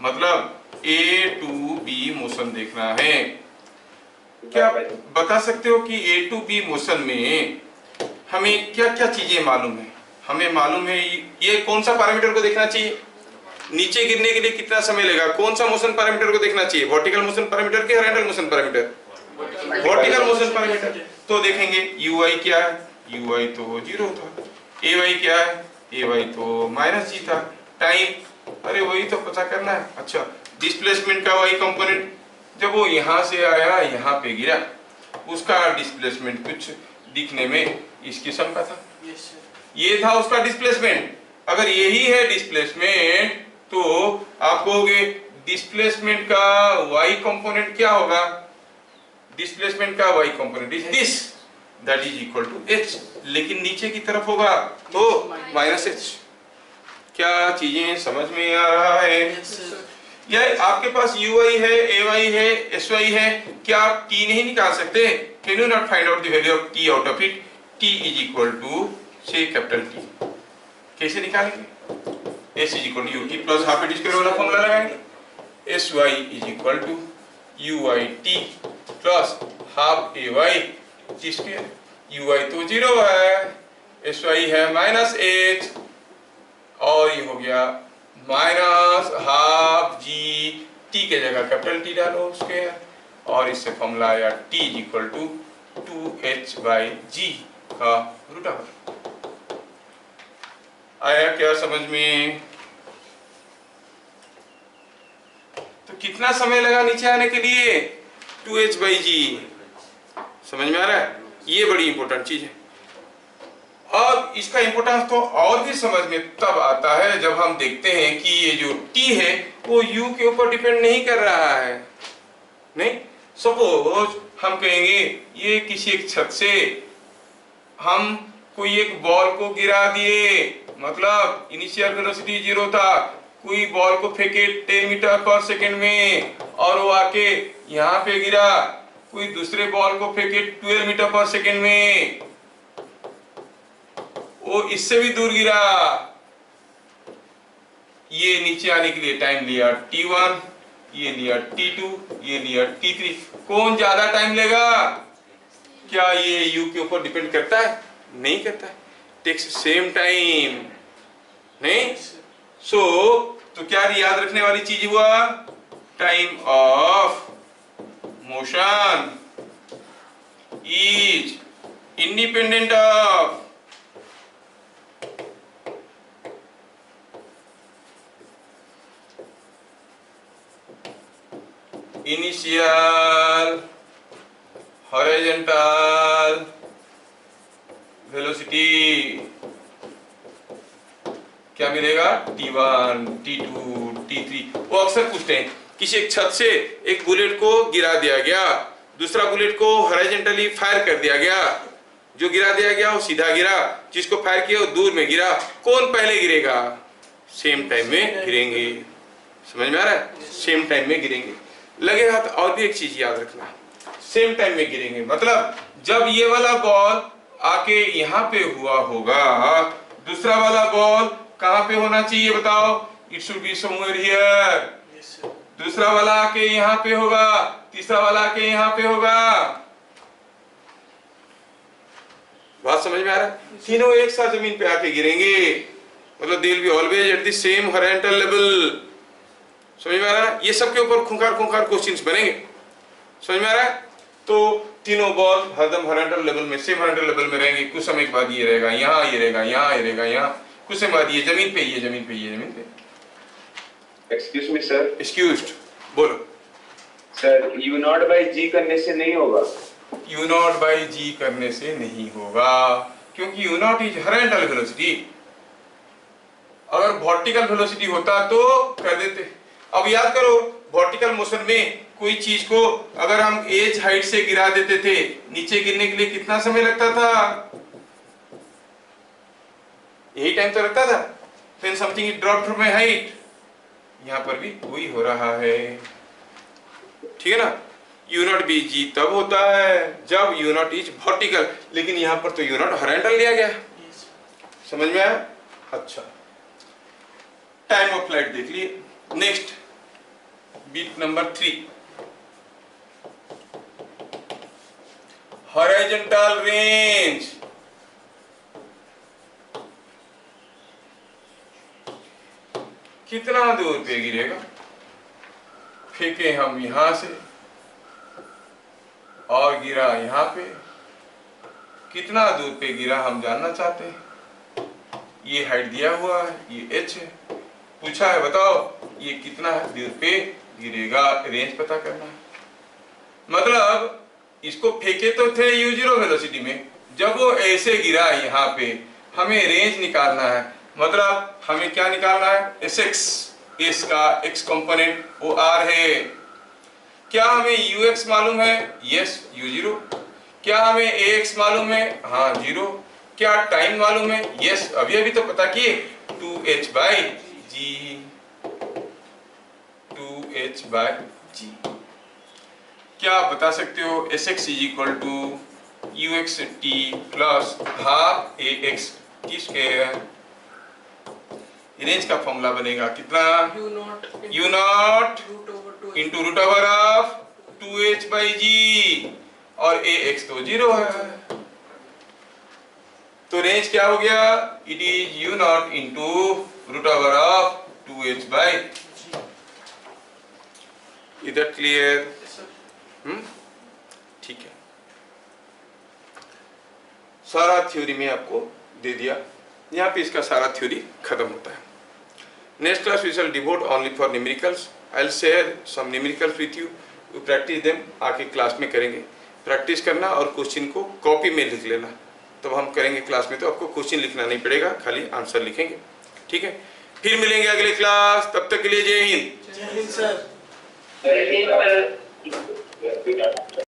Speaker 1: मतलब A to B मोशन देखना है। क्या बता सकते हो कि A to B मोशन में हमें क्या क्या चीजें मालूम है? हमें मालूम है ये कौन सा पैरामीटर को देखना चाहिए, नीचे गिरने के लिए कितना समय लगेगा, कौन सा मोशन पैरामीटर को देखना चाहिए, वर्टिकल मोशन पैरामीटर के horizontal motion parameter? Vertical motion parameter. तो देखेंगे uy क्या है, uy तो 0 था, ay क्या है, ay तो माइनस g था। टाइम, अरे वही तो पता करना है। अच्छा, डिस्प्लेसमेंट का y कंपोनेंट, जब वो यहां से आया यहां पे गिरा, उसका डिस्प्लेसमेंट कुछ दिखने में इस किस्म का था, ये था उसका डिस्प्लेसमेंट। अगर यही है डिस्प्लेसमेंट, तो आप कहोगे डिस्प्लेसमेंट का y कंपोनेंट क्या होगा? डिस्प्लेसमेंट का y component is this, that is equal to h, लेकिन नीचे की तरफ होगा तो माइनस h। क्या चीजें समझ में आ रहा है? या आपके पास uy है, ay है, sy है, क्या आप t नहीं निकाल सकते? Can you not find out the value of t out of it? t is equal to say capital T। कैसे निकालेंगे? s is equal to ut plus half it square वाला फॉर्मूला लगाएंगे। sy is equal to uyt plus half ay t square. uy तो 0 है, sy है minus h, और ये हो गया माइनस हाफ जी, t के जगह कैपिटल T डालो स्क्वायर, और इससे फॉर्मूला आया t is equal to 2h by g का रूट ओवर। आया क्या समझ में? तो कितना समय लगा नीचे आने के लिए? 2h by g। समझ में आ रहा है? ये बड़ी इंपॉर्टेंट चीज है। अब इसका इंपॉर्टेंस तो और भी समझ में तब आता है जब हम देखते हैं कि ये जो t है वो u के ऊपर डिपेंड नहीं कर रहा है, नहीं? सपोज हम कहेंगे ये किसी एक छत से हम कोई एक बॉल को गिरा दिए, मतलब इनिशियल वेलोसिटी 0 था, कोई बॉल को फेंके 10 मीटर पर सेकेंड में और वो आके यहाँ पे गिरा, कोई दूसरे बॉल को फेंके 12 मीटर पर सेकेंड में, वो इससे भी दूर गिरा, ये नीचे आने के लिए टाइम लिया t1, ये लिया t2, ये लिया t3, कौन ज्यादा टाइम लेगा? क्या ये u के ऊपर डिपेंड करता है? नहीं करता है, टेक्स सेम टाइम नहीं। सो तो क्या याद रखने वाली चीज हुआ? Time of motion is independent of initial horizontal velocity. क्या मिलेगा? t1, t2, t3। वो अक्सर पूछते हैं किसी एक छत से एक बुलेट को गिरा दिया गया, दूसरा बुलेट को हॉरिजॉन्टली फायर कर दिया गया, जो गिरा दिया गया वो सीधा गिरा, जिसको फायर किया वो दूर में गिरा, कौन पहले गिरेगा? सेम टाइम में गिरेंगे। समझ में आ रहा है? सेम टाइम में गिरेंगे। लगे हाथ। और भी एक चीज याद रखना, सेम टाइम में गिरेंगे मतलब जब ये वाला बॉल आके यहाँ पे हुआ होगा, दूसरा वाला बॉल कहाँ पे होना चाहिए बताओ? It should be somewhere here. दूसरा वाला आके यहाँ पे होगा, तीसरा वाला आके यहाँ पे होगा। बात समझ में आ रहा है? तीनों एक साथ जमीन पे आके गिरेंगे, मतलब they will be always at the same horizontal level. समझ में आ रहा है? ये सबके ऊपर खूंखार खूंखार क्वेश्चंस बनेंगे। समझ में आ रहा है? तो तीनों बॉल हरदम हॉरिजॉन्टल लेवल में, सेम हॉरिजॉन्टल लेवल में रहेंगे। कुछ समय के बाद ये रहेगा यहाँ, ये रहेगा यहाँ, ये रहेगा यहाँ, कुछ समय बाद ये जमीन पे, ये जमीन पे, ये जमीन पे।
Speaker 2: Excuse me sir.
Speaker 1: एक्सक्यूज्ड। बोलो
Speaker 2: सर, u नॉट बाई जी करने से नहीं होगा?
Speaker 1: u नॉट बाई जी करने से नहीं होगा, क्योंकि u not is horizontal velocity. अगर वर्टिकल वेलोसिटी होता तो कर देते। अब याद करो, वर्टिकल मोशन में कोई चीज को अगर हम एज हाइट से गिरा देते थे, नीचे गिरने के लिए कितना समय लगता था? यही टाइम तो लगता था। When something is dropped from a height, यहाँ पर भी वही हो रहा है। ठीक है ना? u नॉट बी जी तब होता है जब u नॉट इज वर्टिकल, लेकिन यहाँ पर तो u नॉट हॉरिजॉन्टल लिया गया। समझ में आया? अच्छा, टाइम ऑफ फ्लाइट देख लिए। Next bit number 3, horizontal range. कितना दूर पे गिरेगा? फेंके हम यहां से और गिरा यहां पे, कितना दूर पे गिरा हम जानना चाहते हैं। ये हाइट दिया हुआ है, ये h है, पूछा है बताओ ये कितना दूर पे गिरेगा, रेंज पता करना है। मतलब इसको फेंके तो थे u0 वेलोसिटी में, जब वो ऐसे गिरा यहाँ पे, हमें रेंज निकालना है। मतलब हमें क्या निकालना है? sx, s का x कंपोनेंट वो r है। क्या हमें ux मालूम है? Yes, u0। क्या हमें ax मालूम है? हाँ 0। क्या टाइम मालूम है? यस, अभी अभी तो पता किए, 2h by ji, 2h by जी। क्या आप बता सकते हो sx is equal to ux t plus half ax t square. Range का फॉर्मूला बनेगा कितना? u not into root over of 2h by जी, और ax तो 0 है, तो रेंज क्या हो गया? It is u not into root over of 2h by. Is that clear? ठीक है, सारा थ्योरी में आपको दे दिया। यहाँ पे इसका सारा थ्योरी खत्म होता है। Next class we shall devote only for numericals. I will share some numericals with you, you practice them. आके क्लास में करेंगे, प्रैक्टिस करना और क्वेश्चन को कॉपी में लिख लेना। तब हम करेंगे क्लास में, तो आपको क्वेश्चन लिखना नहीं पड़ेगा, खाली आंसर लिखेंगे। ठीक है, फिर मिलेंगे अगले क्लास। तब तक के लिए जय हिंद।
Speaker 4: जय हिंद सर।
Speaker 2: जय हिंद सर।